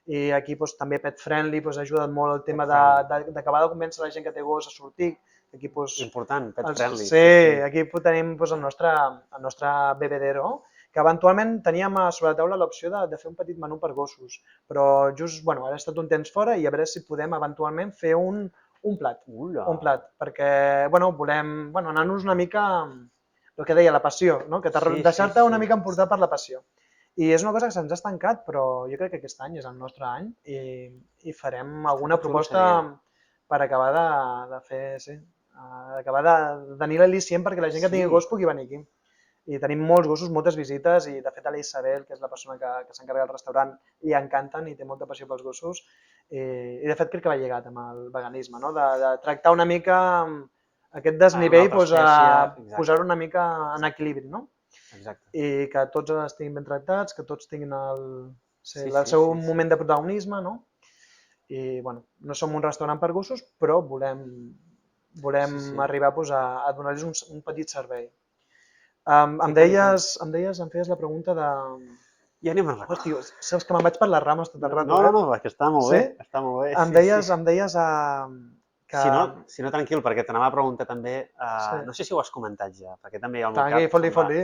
i aquí doncs, també pet friendly doncs, ha ajudat molt el tema d'acabar de convèncer la gent que té gos a sortir. Aquí, doncs, important, pet friendly. Sí, aquí tenim doncs, el nostre bebedero, que eventualment teníem sobre la taula l'opció de fer un petit menú per gossos, però just, bueno, ara he estat un temps fora i a veure si podem eventualment fer un plat, perquè bueno, volem anar-nos una mica, el que deia, la passió, no? Que deixar-te una mica emportar per la passió. I és una cosa que se'ns ha estancat, però jo crec que aquest any és el nostre any i farem alguna proposta per acabar de fer, sí, acabar de tenir l'al·licient perquè la gent que tingui gos pugui venir aquí. I tenim molts gossos, moltes visites i de fet a l'Isabel, que és la persona que s'encarrega del restaurant, li encanten i té molta passió pels gossos i de fet crec que va lligat amb el veganisme, no? De tractar una mica aquest desnivell, posar-ho una mica en equilibri, no? Exacte. I que tots estiguin ben tractats, que tots tinguin el seu moment de protagonisme, no? I bueno, no som un restaurant per gossos, però volem arribar a donar-los un petit servei. Em feies la pregunta de... Ja ni me'n recordo. Hòstia, saps que me'n vaig per les rames tot el rato, No, que està molt bé. Està molt bé. Em deies que... Si no, tranquil, perquè t'anava a preguntar també, no sé si ho has comentat ja, perquè també hi ha el meu cap, fot-li.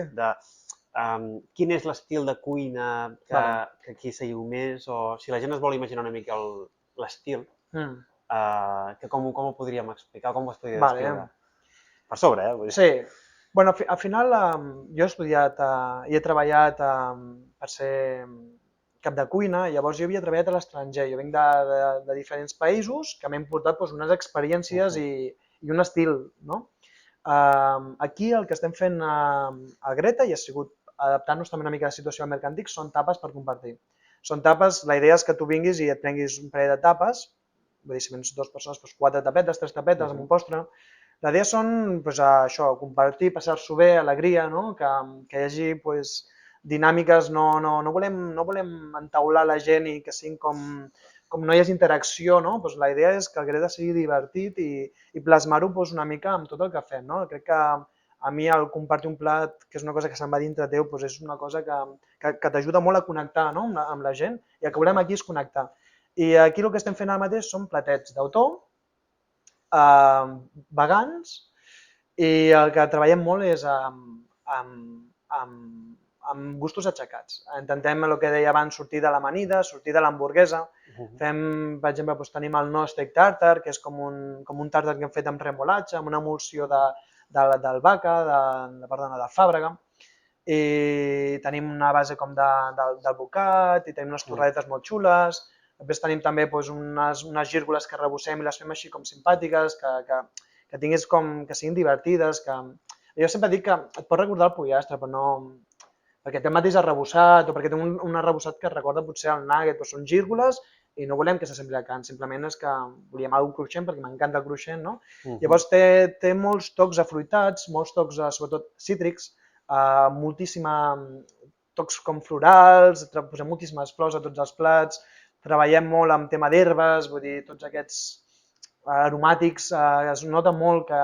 Quin és l'estil de cuina que aquí seguiu més, o si la gent es vol imaginar una mica l'estil, com ho podríem explicar, com ho es podria descriure? Per sobre, Sí. Bueno, al final jo he estudiat i he treballat per ser cap de cuina, llavors jo havia treballat a l'estranger, jo vinc de diferents països que m'han portat unes experiències i un estil, no? Aquí el que estem fent a Greta i ha sigut adaptant-nos també una mica a la situació del Mercantic són tapes per compartir. Són tapes, la idea és que tu vinguis i et prenguis un parell de tapes, vull dir, si vens dues persones, 4 tapetes, 3 tapetes amb un postre. La idea són això, compartir, passar-s'ho bé, alegria, no? Que hi hagi dinàmiques, no volem entaular la gent i que siguin com no hi hagi interacció, no? La idea és que el Greta sigui divertit i plasmar-ho una mica amb tot el que fem, no? Crec que a mi el compartir un plat, que és una cosa que se'n va dintre teu, és una cosa que t'ajuda molt a connectar amb la gent i el que volem aquí és connectar. I aquí el que estem fent ara mateix són platets d'autor, vegans, i el que treballem molt és amb amb gustos aixecats. Intentem, el que deia abans, sortir de l'amanida, sortir de l'hamburguesa. Fem, per exemple, doncs, tenim el no steak tartar, que és com un tartar que hem fet amb remolatge, amb una emulsió d'albahaca, de fàbrega. I tenim una base com d'alvocat, i tenim unes torradetes molt xules. Després tenim també doncs, unes gírgoles que arrebossem i les fem així com simpàtiques, que tinguis com, que siguin divertides. Jo sempre dic que et pot recordar el pollastre, però no... Perquè té el mateix arrebossat o perquè té un arrebossat que recorda potser el nugget, però són gírgoles i no volem que s'assembli a carn, simplement és que volíem alguna cosa cruixent perquè m'encanta el cruixent, no? Llavors té molts tocs afruitats, molts tocs sobretot cítrics, tocs com florals, posem moltíssimes flors a tots els plats, treballem molt amb tema d'herbes, vull dir, tots aquests aromàtics, es nota molt que,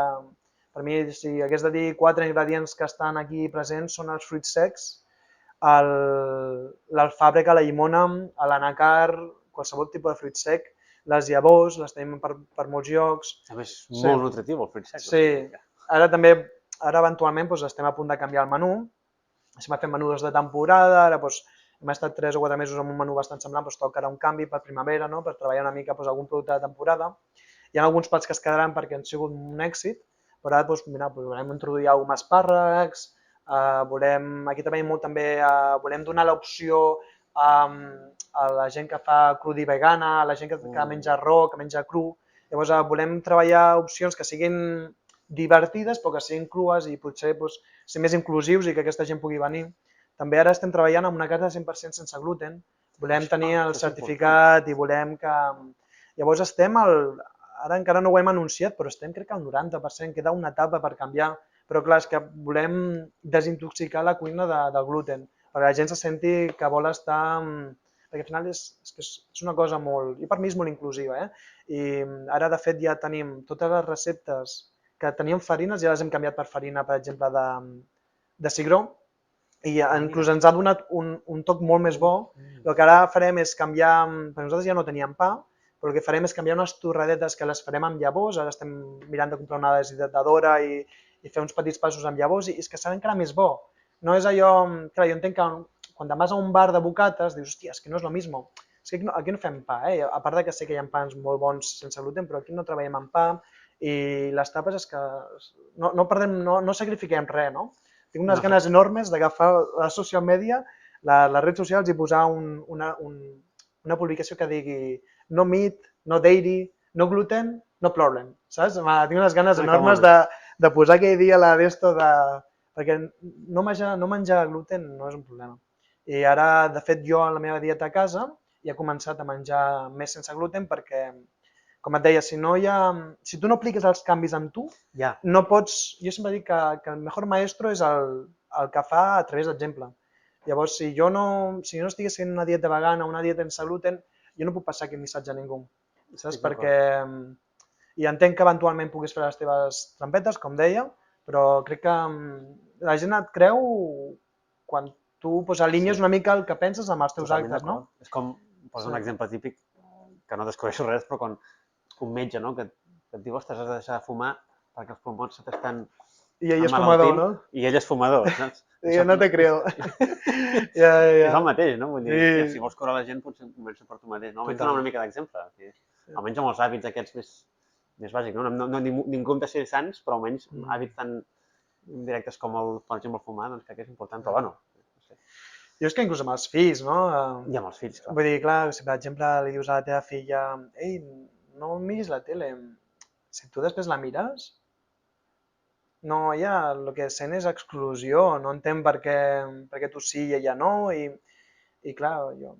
per mi, si hagués de dir 4 ingredients que estan aquí presents, són els fruits secs, l'alfàbrega, la llimona, l'anacar, qualsevol tipus de fruit sec, les llavors, les tenim per molts llocs. A més, molt nutritiu el fruit sec. Sí, ara eventualment estem a punt de canviar el menú, estem fent menús de temporada, ara hem estat 3 o 4 mesos amb un menú bastant semblant, toca ara un canvi per primavera, per treballar una mica algun producte de temporada. Hi ha alguns plats que es quedaran perquè han sigut un èxit, però ara volem introduir alguns espàrrecs, aquí també volem donar l'opció a la gent que fa crudi vegana, a la gent que menja raw, que menja cru. Llavors volem treballar opcions que siguin divertides però que siguin crues i potser ser més inclusius i que aquesta gent pugui venir. També ara estem treballant amb una carta 100% sense gluten. Volem tenir el certificat i volem que... Llavors ara encara no ho hem anunciat, però estem crec que al 90%, queda una etapa per canviar. Però clar, és que volem desintoxicar la cuina del gluten, perquè la gent se senti que vol estar... Perquè al final és una cosa molt... I per mi és molt inclusiva, I ara, de fet, ja tenim totes les receptes que teníem farines, ja les hem canviat per farina, per exemple, de cigró, i inclús ens ha donat un toc molt més bo. El que ara farem és canviar... Perquè nosaltres ja no teníem pa, però el que farem és canviar unes torradetes que les farem amb llavors, ara estem mirant de comprar una deshidratadora i fer uns petits passos amb llavors, i és que serà encara més bo. No és allò... Clar, jo entenc que quan te'n vas a un bar de bocates dius, hòstia, és que no és el mismo. És que aquí no fem pa, A part que sé que hi ha pans molt bons sense gluten, però aquí no treballem amb pa i les tapes és que no sacrifiquem res, no? Tinc unes ganes enormes d'agafar la social media, les redes socials i posar una publicació que digui no meat, no dairy, no gluten, no problem, saps? Tinc unes ganes enormes de posar aquell dia la d'esto perquè no menjar gluten no és un problema. I ara, de fet, jo a la meva dieta a casa ja he començat a menjar més sense gluten perquè, com et deia, si tu no apliques els canvis en tu, no pots... Jo sempre dic que el millor maestro és el que fa a través d'exemple. Llavors, si jo no estigués fent una dieta vegana o una dieta sense gluten, jo no puc passar aquest missatge a ningú, saps? Perquè... I entenc que eventualment puguis fer les teves trampetes, com deia, però crec que la gent et creu quan tu alinees una mica el que penses amb els teus actes, no? És com, poso un exemple típic, que no descobreixo res, però quan un metge que et diu, ostres, has de deixar de fumar perquè els pulmons se t'estan I ell és fumador, no? I ell és fumador, saps? No te creo. És el mateix, no? Vull dir, si vols curar la gent, potser comença per tu mateix, no? Almenys donar una mica d'exemple. Almenys amb els hàbits aquests més bàsics, no? Ningú hem de ser sants, però almenys hàbits tan directes com, per exemple, el fumar, doncs crec que és important, però bueno. Jo és que inclús amb els fills, no? I amb els fills, clar. Vull dir, clar, si per exemple li dius a la teva filla ei, no miris la tele, si tu després la mires, no, ella el que sent és exclusió, no entén per què tu sí i ella no, i clar, jo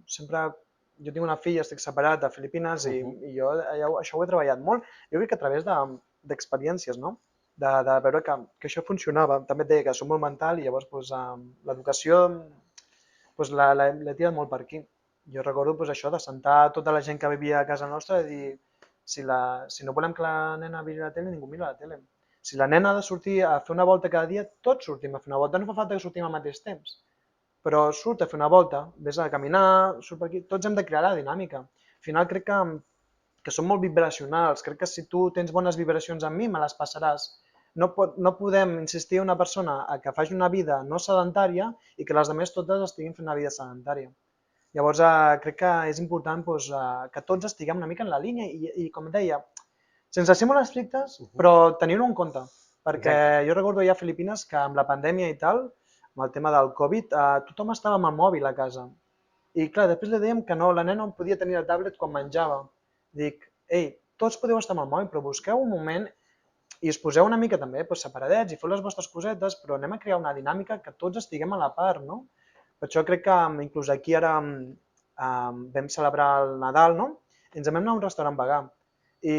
tinc una filla, estic separat a Filipines i jo això ho he treballat molt, jo crec que a través d'experiències, no? De veure que això funcionava, també et deia que soc molt mental i llavors l'educació l'he tirat molt per aquí. Jo recordo això de sentar tota la gent que vivia a casa nostra i dir si no volem que la nena miri la tele, ningú mira la tele. Si la nena ha de sortir a fer una volta cada dia, tots sortim a fer una volta, no fa falta que sortim al mateix temps. Però surt a fer una volta, vés a caminar, surt per aquí, tots hem de crear la dinàmica. Al final crec que som molt vibracionals, crec que si tu tens bones vibracions amb mi, me les passaràs. no podem insistir a una persona a que faci una vida no sedentària i que les altres totes estiguin fent una vida sedentària. Llavors, crec que és important doncs, que tots estiguem una mica en la línia i com deia, sense ser molt estrictes, però tenint-ho en compte. Perquè jo recordo ja a Filipines que amb la pandèmia i tal, amb el tema del Covid, tothom estava amb el mòbil a casa. I clar, després li dèiem que no, la nena no podia tenir el tablet quan menjava. Dic, ei, tots podeu estar amb el mòbil, però busqueu un moment i us poseu una mica també separadets i feu les vostres cosetes, però anem a crear una dinàmica que tots estiguem a la part, no? Per això crec que inclús aquí ara vam celebrar el Nadal, no? I ens vam anar a un restaurant vegà. I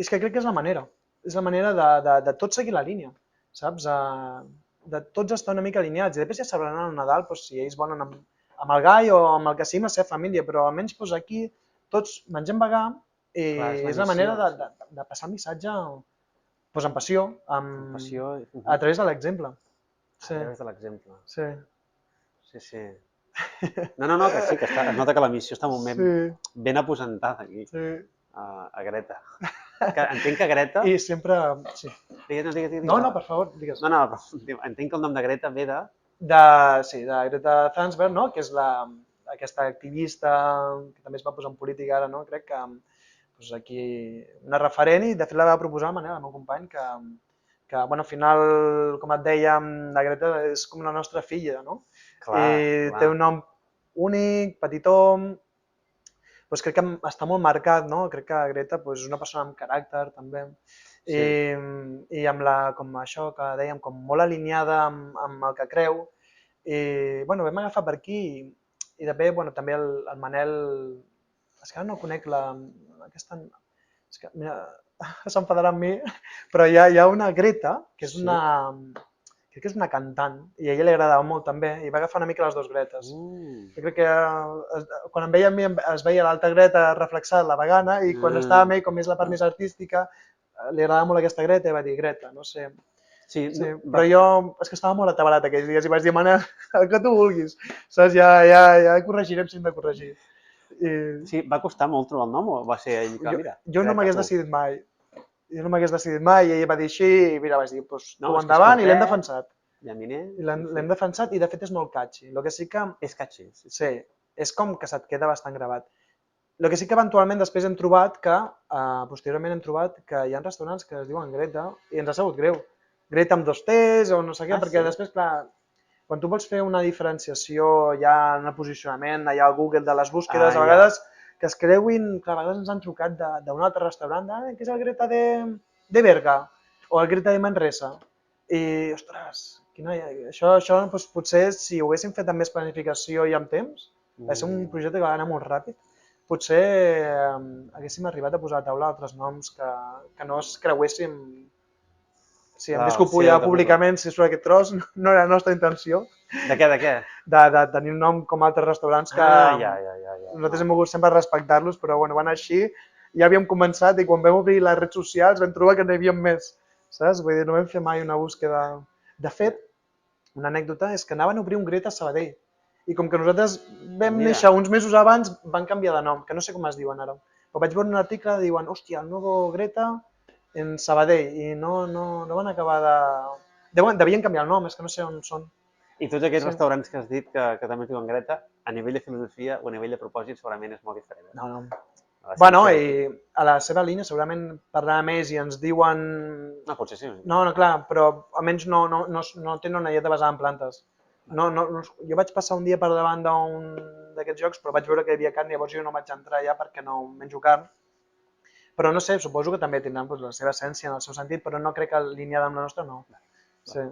és que crec que és la manera. És la manera de tots seguir la línia, saps? De tots estar una mica alineats. I després ja celebraran el Nadal si ells volen amb el gai o amb el que sigui amb la seva família, però almenys aquí tots mengem vegà i és la manera de passar el missatge amb passió, a través de l'exemple. A través de l'exemple. Sí. Sí. No, que sí, que es nota que la missió està molt ben aposentada aquí, a Greta. Entenc que Greta... I sempre... Digues. No, per favor, digues. No, entenc que el nom de Greta ve de... Sí, de Greta Thunberg, no? Que és aquesta activista que també es va posar en política ara, no? Crec que aquí una referent i de fet la va proposar de manera el meu company que bueno, al final, com et dèiem, la Greta és com la nostra filla, no? I té un nom únic, petitó, doncs crec que està molt marcat, no? Crec que Greta és una persona amb caràcter també i amb com això que dèiem, com molt alineada amb el que creu. I bueno, vam agafar per aquí i també també el Manel, és que ara no conec aquesta... És que, mira, s'enfadarà amb mi, però hi ha una Greta, que és crec que és una cantant, i a ella li agradava molt també, i va agafar una mica les dues Gretes. Jo crec que quan em veia amb mi es veia l'altra Greta reflexada, la vegana, i quan estava amb ell, com és la part més artística, li agradava molt aquesta Greta i va dir Greta, no sé. Sí, però jo és que estava molt atabalat aquells dies i vaig dir, Manel, el que tu vulguis, saps? Ja corregirem si hem de corregir. Sí, va costar molt trobar el nom o va ser ell que, mira... Jo no m'hagués decidit mai. I ell va dir així i mira, vaig dir, doncs tu endavant i l'hem defensat. I l'hem defensat i de fet és molt catchy. El que sí que... És catchy. Sí, és com que se't queda bastant gravat. El que sí que eventualment després hem trobat que, posteriorment hem trobat que hi ha restaurants que es diuen Greta i ens ha sabut greu. Greta amb 2 T's o no sé què, perquè després, clar, quan tu vols fer una diferenciació ja en el posicionament, allà al Google de les búsquedes, a vegades que es creuin, clar, a vegades ens han trucat d'un altre restaurant, que és el Greta de Berga o el Greta de Manresa. I, ostres, això potser si ho haguéssim fet amb més planificació i amb temps, va ser un projecte que va anar molt ràpid, potser haguéssim arribat a posar a taula altres noms que no es creuéssim. Sí, em disculpo ja públicament si surt aquest tros, no era la nostra intenció. De què? De tenir un nom com altres restaurants que nosaltres hem volgut sempre respectar-los, però bueno, van així, ja havíem començat i quan vam obrir les redes socials vam trobar que n'hi havia més, saps? Vull dir, no vam fer mai una búsqueda. De fet, una anècdota és que anaven a obrir un Greta a Sabadell i com que nosaltres vam néixer uns mesos abans van canviar de nom, que no sé com es diuen ara. Però vaig veure un article i diuen, hòstia, el nou Greta en Sabadell i no van acabar de... Devien canviar el nom, és que no sé on són. I tots aquests restaurants que has dit que també es diuen Greta, a nivell de filosofia o a nivell de propòsit segurament és molt diferent. No. Bueno, i a la seva línia segurament parlarà més i ens diuen... No, potser sí. No, clar, però almenys no tenen una dieta basada en plantes. Jo vaig passar un dia per davant d'un d'aquests llocs, però vaig veure que hi havia carn, llavors jo no vaig entrar allà perquè no menjo carn. Però no sé, suposo que també tindran la seva essència en el seu sentit, però no crec que alineada amb la nostra no. Sí.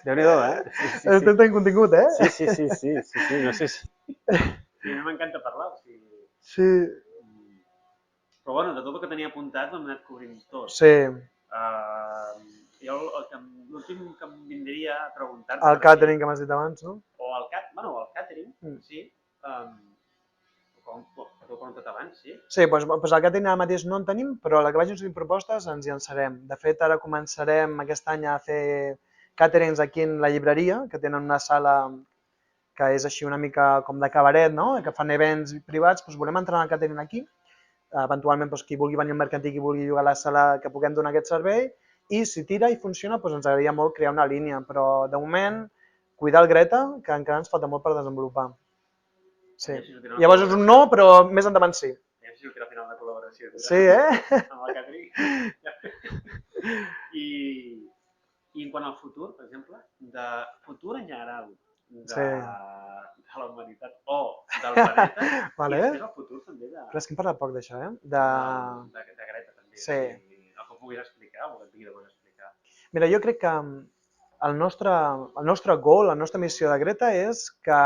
Déu-n'hi-do, Estem tenint contingut, Sí, no sé si... A mi m'encanta parlar, o sigui... Sí. Però bueno, de tot el que tenia apuntat ho hem anat cobrint tot. Sí. Jo l'últim que em vindria a preguntar-te... El càtering que m'has dit abans, no? O el càtering, sí. Com t'ho he comentat abans, sí? Sí, doncs el càtering ara mateix no en tenim, però a la que vagin sortint propostes ens hi llançarem. De fet, ara començarem aquest any a fer càterings aquí en la llibreria, que tenen una sala que és així una mica com de cabaret, no? Que fan events privats, doncs volem entrar en el càtering aquí. eventualment doncs, qui vulgui venir al mercantí, qui vulgui llogar la sala, que puguem donar aquest servei, i si tira i funciona, doncs ens agradaria molt crear una línia, però de moment cuidar el Greta, que encara ens falta molt per desenvolupar. Sí. Llavors és un no, però més endavant sí. Aviam si sortirà al final de col·laboració. Sí, eh? Amb el Catri. I en quant al futur, per exemple, de futur en general de la humanitat o del planeta, vale. I després el futur també de... Però és que hem parlat poc d'això, De Greta, també. Sí. El que puguis explicar o que et digui de voler explicar. Mira, jo crec que el nostre goal, la nostra missió de Greta és que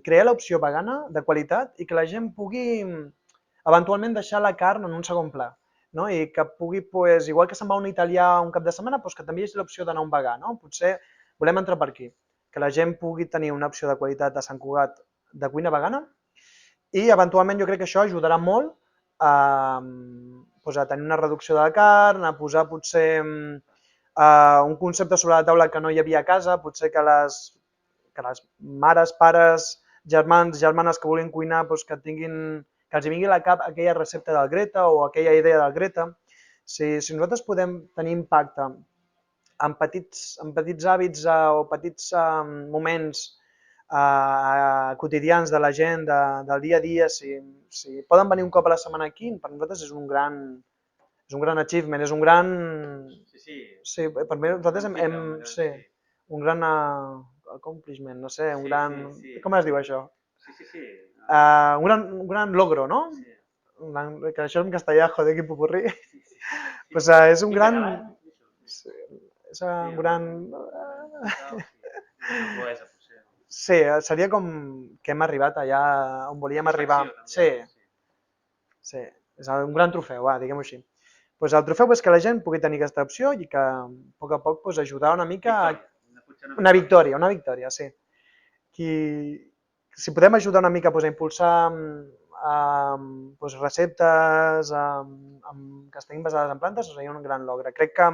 crear l'opció vegana de qualitat i que la gent pugui eventualment deixar la carn en un segon pla. No? I que pugui, pues, igual que se'n va un italià un cap de setmana, pues, que també hi hagi l'opció d'anar a un vegà. No? Potser volem entrar per aquí, que la gent pugui tenir una opció de qualitat a Sant Cugat de cuina vegana i eventualment jo crec que això ajudarà molt a, pues, a tenir una reducció de la carn, a posar potser un concepte sobre la taula que no hi havia a casa, potser que les mares, pares, germans, germanes que vulguin cuinar, doncs que els vingui a la cap aquella recepta del Greta o aquella idea del Greta. Si nosaltres podem tenir impacte en petits hàbits o petits moments quotidians de la gent, del dia a dia, si poden venir un cop a la setmana aquí, per nosaltres és un gran achievement, és un gran... Sí, per mi nosaltres un gran accomplishment, no sé, un gran... Com es diu això? Un gran logro, no? Que això en castellà, joder, quin popurrí. Pues és un gran... És un gran... Sí, seria com que hem arribat allà on volíem arribar. Sí, és un gran trofeu, diguem-ho així. Pues el trofeu és que la gent pugui tenir aquesta opció i que a poc pues, ajudar una mica... Una victòria, sí. Si podem ajudar una mica pues, a impulsar pues, receptes que estiguin basades en plantes, seria un gran logre. Crec que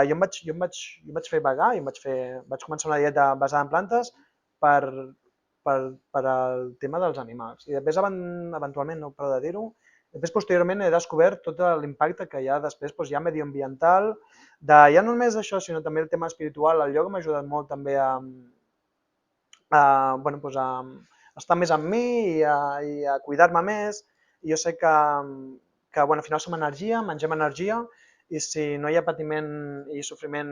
jo em vaig fer vegà i vaig començar una dieta basada en plantes per al tema dels animals. I després, eventualment, no paro de dir-ho, després, posteriorment, he descobert tot l'impacte que hi ha després, doncs, ja medioambiental, ja no només això, sinó també el tema espiritual. El ioga m'ha ajudat molt també a estar més amb mi i a cuidar-me més. I jo sé que al final som energia, mengem energia, i si no hi ha patiment i sofriment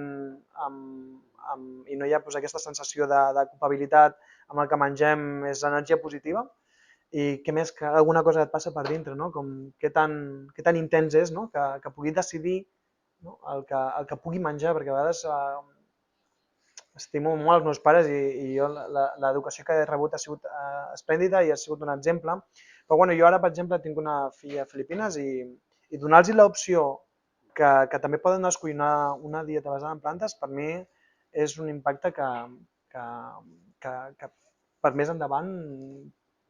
i no hi ha aquesta sensació de culpabilitat amb el que mengem, és energia positiva. I què més que alguna cosa et passa per dintre, no? Com què tan intens és, no? Que pugui decidir, no? el que pugui menjar, perquè a vegades estimo molt els meus pares i jo l'educació que he rebut ha sigut esplèndida i ha sigut un exemple. Però bueno, jo ara, per exemple, tinc una filla a Filipines i donar-los l'opció que també poden escollir una dieta basada en plantes, per mi és un impacte que per més endavant,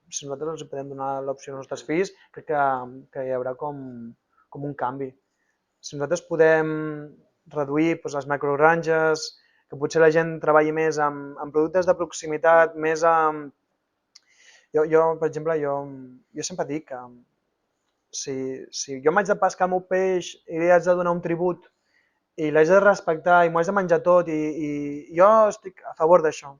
si nosaltres els podem donar l'opció als nostres fills, crec que hi haurà com un canvi. Si nosaltres podem reduir doncs, les macrogranges, que potser la gent treballi més amb productes de proximitat, més amb... Jo, per exemple, jo sempre dic que si jo m'haig de pescar el meu peix i li haig de donar un tribut i l'haig de respectar i m'ho haig de menjar tot i jo estic a favor d'això.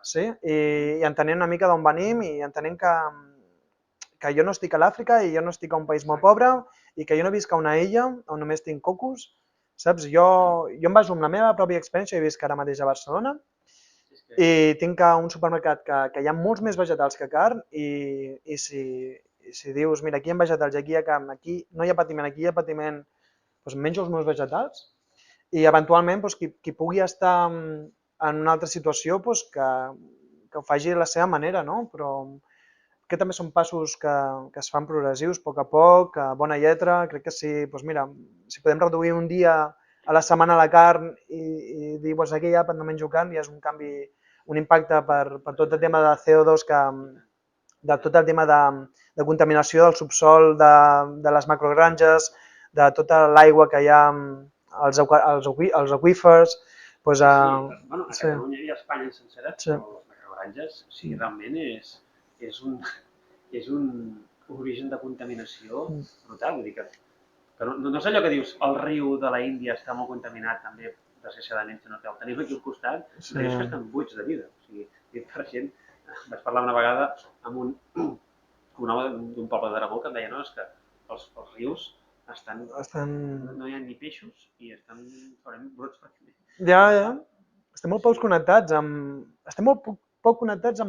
Sí? I entenent una mica d'on venim i entenent que jo no estic a l'Àfrica i jo no estic a un país molt pobre i que jo no visc a una illa on només tinc cocos, saps? Jo em baso en la meva pròpia experiència, jo visc ara mateix a Barcelona i tinc un supermercat que hi ha molts més vegetals que carn i si dius, mira, aquí hi ha vegetals i aquí hi ha carn, aquí no hi ha patiment, aquí hi ha patiment, doncs menjo els meus vegetals i eventualment qui pugui estar en una altra situació que ho faci de la seva manera, no? Però que també són passos que es fan progressius, a poc, a bona lletra. Crec que si podem reduir un dia a la setmana la carn i dir, doncs aquí ja no menjo carn, ja és un canvi, un impacte per tot el tema de CO2, de tot el tema de contaminació del subsol, de les macrogranges, de tota l'aigua que hi ha als aqüífers. A Catalunya i a Espanya sencera, les macrogranges, realment és un origen de contaminació brutal. Vull dir que no és allò que dius el riu de la Índia està molt contaminat també, desgraciadament, sinó que el tenim aquí al costat, rius que estan buits de vida. O sigui, per gent, vaig parlar una vegada amb un home d'un poble d'Aragó que em deia no, és que els rius no hi ha ni peixos i estan bruts. Ja. Estem molt poc connectats amb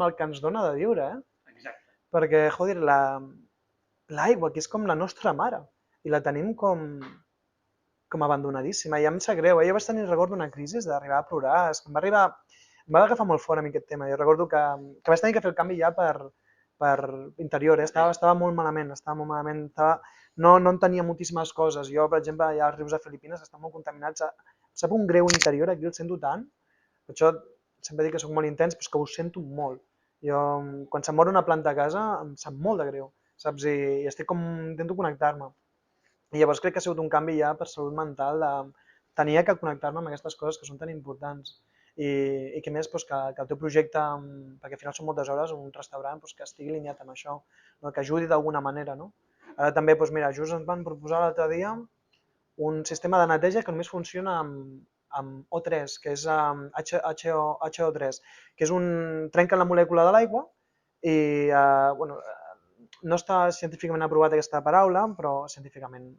el que ens dona de viure, Exacte. Perquè, joder, l'aigua, que és com la nostra mare, i la tenim com abandonadíssima, i em sap greu. Jo vaig tenir, recordo, una crisi d'arribar a plorar, és que em va agafar molt fort a mi aquest tema. Jo recordo que vaig tenir que fer el canvi ja per interior, estava molt malament, no entenia moltíssimes coses. Jo, per exemple, ja els rius de Filipines estan molt contaminats, em sap un greu interior, aquí el sento tant, per això sempre dic que soc molt intens, però és que ho sento molt. Jo, quan se'm mor una planta a casa, em sap molt de greu, saps? I intento connectar-me. I llavors crec que ha sigut un canvi ja per salut mental, tenia que connectar-me amb aquestes coses que són tan importants. I que més que el teu projecte, perquè al final són moltes hores, un restaurant que estigui alineat amb això, que ajudi d'alguna manera. Ara també, mira, just ens van proposar l'altre dia un sistema de neteja que només funciona amb O3, que és HO3, que és trenca la molècula de l'aigua i no està científicament aprovat aquesta paraula, però científicament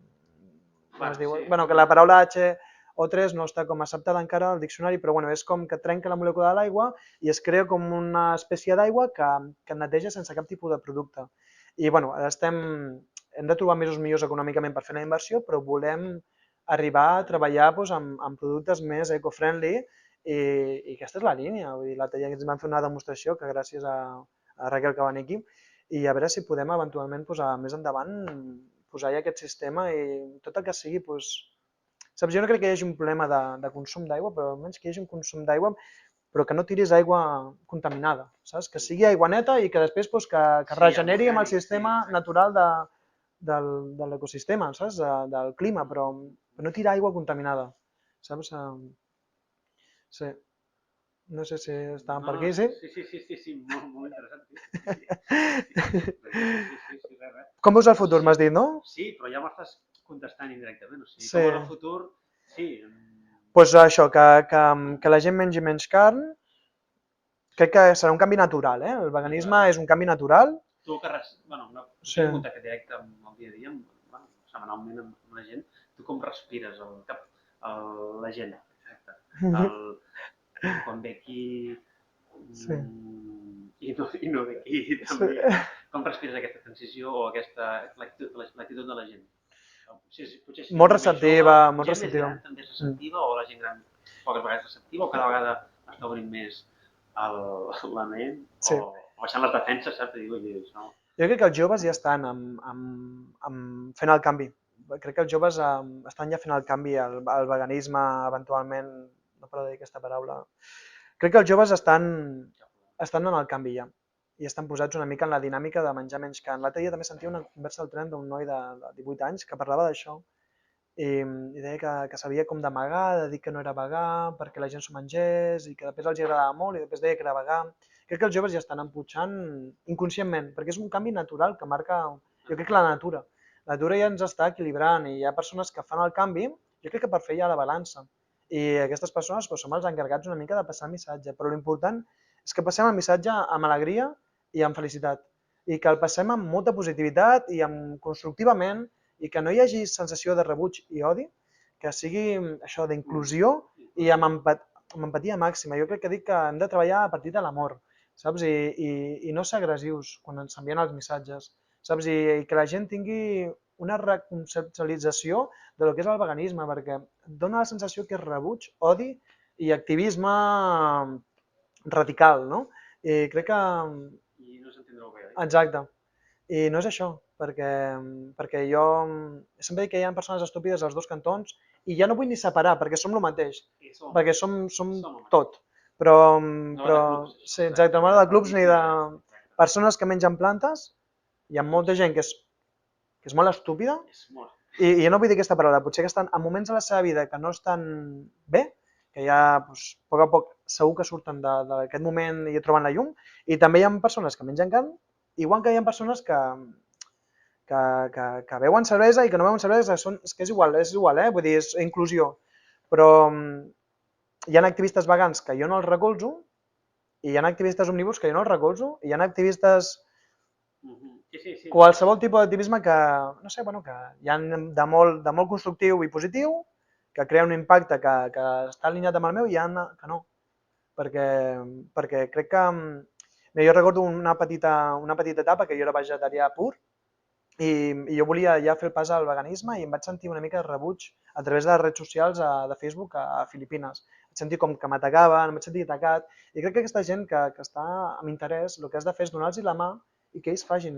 que la paraula HO3 no està com acceptada encara al diccionari, però és com que trenca la molècula de l'aigua i es crea com una espècie d'aigua que neteja sense cap tipus de producte. I ara hem de trobar mesos millors econòmicament per fer la inversió, però volem arribar a treballar amb productes més eco-friendly i aquesta és la línia. L'altre dia ens van fer una demostració que gràcies a Raquel que va venir aquí, i a veure si podem eventualment més endavant posar ja aquest sistema i tot el que sigui, saps, jo no crec que hi hagi un problema de consum d'aigua, però almenys que hi hagi un consum d'aigua però que no tiris aigua contaminada, saps? Que sigui aigua neta i que després que regeneri amb el sistema natural de l'ecosistema, saps? Del clima, però no tirar aigua contaminada, saps? Sí. No sé si estàvem per aquí, sí? Sí, molt interessant. Com veus el futur, m'has dit, no? Sí, però ja m'estàs contestant indirectament. O sigui, com veus el futur, sí. Doncs això, que la gent mengi menys carn, crec que serà un canvi natural, el veganisme és un canvi natural. Tu que tinc contacte directe amb el dia a dia, setmanalment amb la gent, tu com respires la gent? Exacte. Quan ve aquí i no ve aquí també, com respires aquesta transició o l'actitud de la gent? Molt receptiva, molt receptiva. La gent més gran també és receptiva o la gent gran poques vegades receptiva o cada vegada està obrint més la ment o baixant les defenses, saps? Jo crec que els joves ja estan fent el canvi. Crec que els joves estan ja fent el canvi, el veganisme eventualment, no parlo de dir aquesta paraula. Crec que els joves estan en el canvi ja i estan posats una mica en la dinàmica de menjar menys carn. L'altre dia també sentia una conversa al tren d'un noi de 18 anys que parlava d'això i deia que sabia com d'amagar, de dir que no era vegà perquè la gent s'ho mengés i que després els agradava molt i després deia que era vegà. Crec que els joves ja estan emputxant inconscientment perquè és un canvi natural que marca, jo crec que la natura. La natura ja ens està equilibrant i hi ha persones que fan el canvi, jo crec que per fer ja la balança. I aquestes persones som els encarregats una mica de passar el missatge, però l'important és que passem el missatge amb alegria i amb felicitat i que el passem amb molta positivitat i constructivament i que no hi hagi sensació de rebuig i odi, que sigui això d'inclusió i amb empatia màxima. Jo crec que dic que hem de treballar a partir de l'amor, saps? I no ser agressius quan ens envien els missatges, saps? I que la gent tingui una reconceptualització del que és el veganisme, perquè dona la sensació que és rebuig, odi i activisme radical, no? I crec que... I no s'entendrà bé. Exacte. I no és això, perquè jo sempre dic que hi ha persones estúpides als dos cantons i ja no vull ni separar, perquè som el mateix, perquè som tot. Però sí, exacte, no m'agrada de clubs ni de persones que mengen plantes, hi ha molta gent que és molt estúpida i jo no vull dir aquesta paraula, potser que estan en moments de la seva vida que no estan bé, que ja a poc a poc segur que surten d'aquest moment i troben la llum, i també hi ha persones que mengen carn, igual que hi ha persones que que beuen cervesa i que no beuen cervesa, és que és igual, vull dir, és inclusió. Però hi ha activistes vegans que jo no els recolzo, i hi ha activistes omnívors que jo no els recolzo, i hi ha activistes... Qualsevol tipus d'activisme que, no sé, bueno, que hi ha de molt constructiu i positiu, que crea un impacte que està alineat amb el meu i hi ha que no. Perquè crec que... Jo recordo una petita etapa que jo era vegetarià pur i jo volia ja fer el pas al veganisme i em vaig sentir una mica de rebuig a través de les redes socials de Facebook a Filipines. Vaig sentir com que m'atacaven, em vaig sentir atacat i crec que aquesta gent que està amb interès el que has de fer és donar-los la mà i que ells facin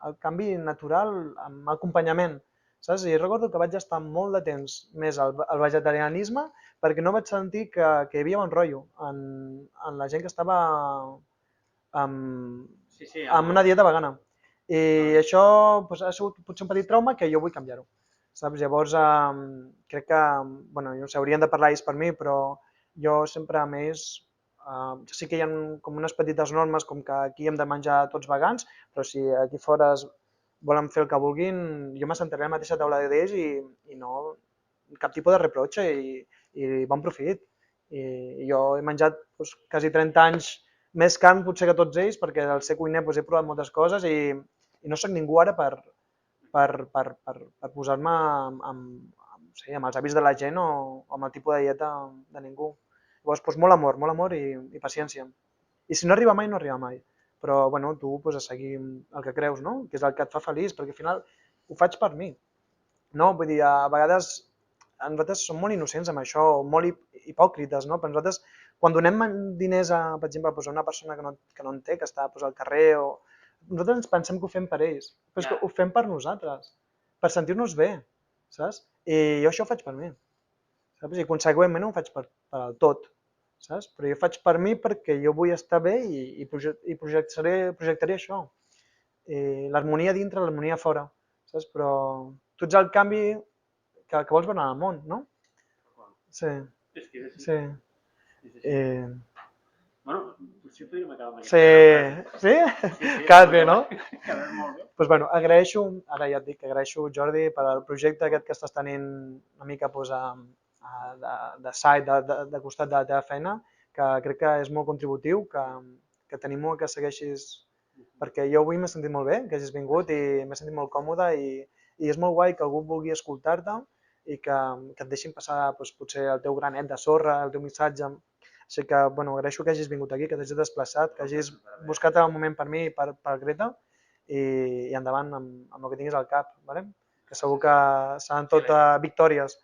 el canvi natural amb acompanyament. Saps? I recordo que vaig estar molt de temps més al vegetarianisme perquè no vaig sentir que hi havia bon rotllo en la gent que estava amb una dieta vegana. I això ha sigut potser un petit trauma que jo vull canviar-ho. Saps? Llavors, crec que, bueno, no sé, haurien de parlar ells per mi, però jo sempre més... sí que hi ha com unes petites normes com que aquí hem de menjar tots vegans, però si aquí fora volen fer el que vulguin, jo m'assentaré a la mateixa taula d'ells i no cap tipus de reproche i bon profit. I jo he menjat quasi 30 anys més carn potser que tots ells, perquè al ser cuiner he provat moltes coses i no soc ningú ara per posar-me amb els hàbits de la gent o amb el tipus de dieta de ningú. Llavors, molt amor i paciència. I si no arriba mai, no arriba mai. Però bueno, tu a seguir el que creus, no? Que és el que et fa feliç, perquè al final ho faig per mi. No? Vull dir, a vegades nosaltres som molt innocents amb això, molt hipòcrites, no? Però nosaltres, quan donem diners a, per exemple, a una persona que no en té, que està al carrer, nosaltres ens pensem que ho fem per ells, però és que ho fem per nosaltres, per sentir-nos bé, saps? I jo això ho faig per mi, saps? I consegüentment ho faig per al tot, saps? Però jo faig per mi perquè jo vull estar bé i projectaré això. L'harmonia dintre, l'harmonia fora, saps? Però tu ets el canvi que vols veure en el món, no? Sí. Sí. Bueno, potser podríem acabar amb aquesta. Sí? Quedat bé, no? Quedat molt bé. Doncs bueno, agraeixo, ara ja et dic que agraeixo, Jordi, per al projecte aquest que estàs tenint una mica de site, de costat de la teva feina, que crec que és molt contributiu, que t'animo que segueixis, perquè jo avui m'he sentit molt bé, que hagis vingut i m'he sentit molt còmode i és molt guai que algú vulgui escoltar-te i que et deixin passar potser el teu granet de sorra, el teu missatge. Així que, bueno, agraeixo que hagis vingut aquí, que t'hagis desplaçat, que hagis buscat el moment per mi i per Greta i endavant amb el que tinguis al cap, ¿vale? Que segur que seran tot victòries,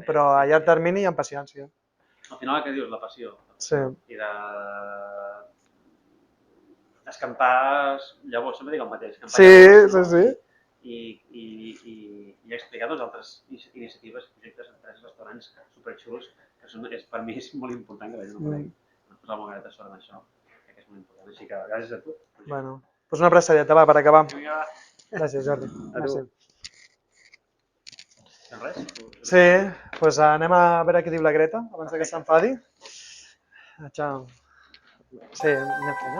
però a llarg termini i amb paciència. Al final el que dius, la passió. Sí. I d'escampar llavors, sempre dic el mateix. Sí. I explicar altres iniciatives, projectes, empreses, restaurants superxuls, que per mi és molt important que la gent ho conegui. Posar el granet de sort en això, crec que és molt important. Així que gràcies a tu. Bueno, doncs una abraçadeta, va, per acabar. Gràcies, Jordi. A tu. Res? Sí, doncs anem a veure què diu la Greta, abans que s'enfadi. Sí, anem fent,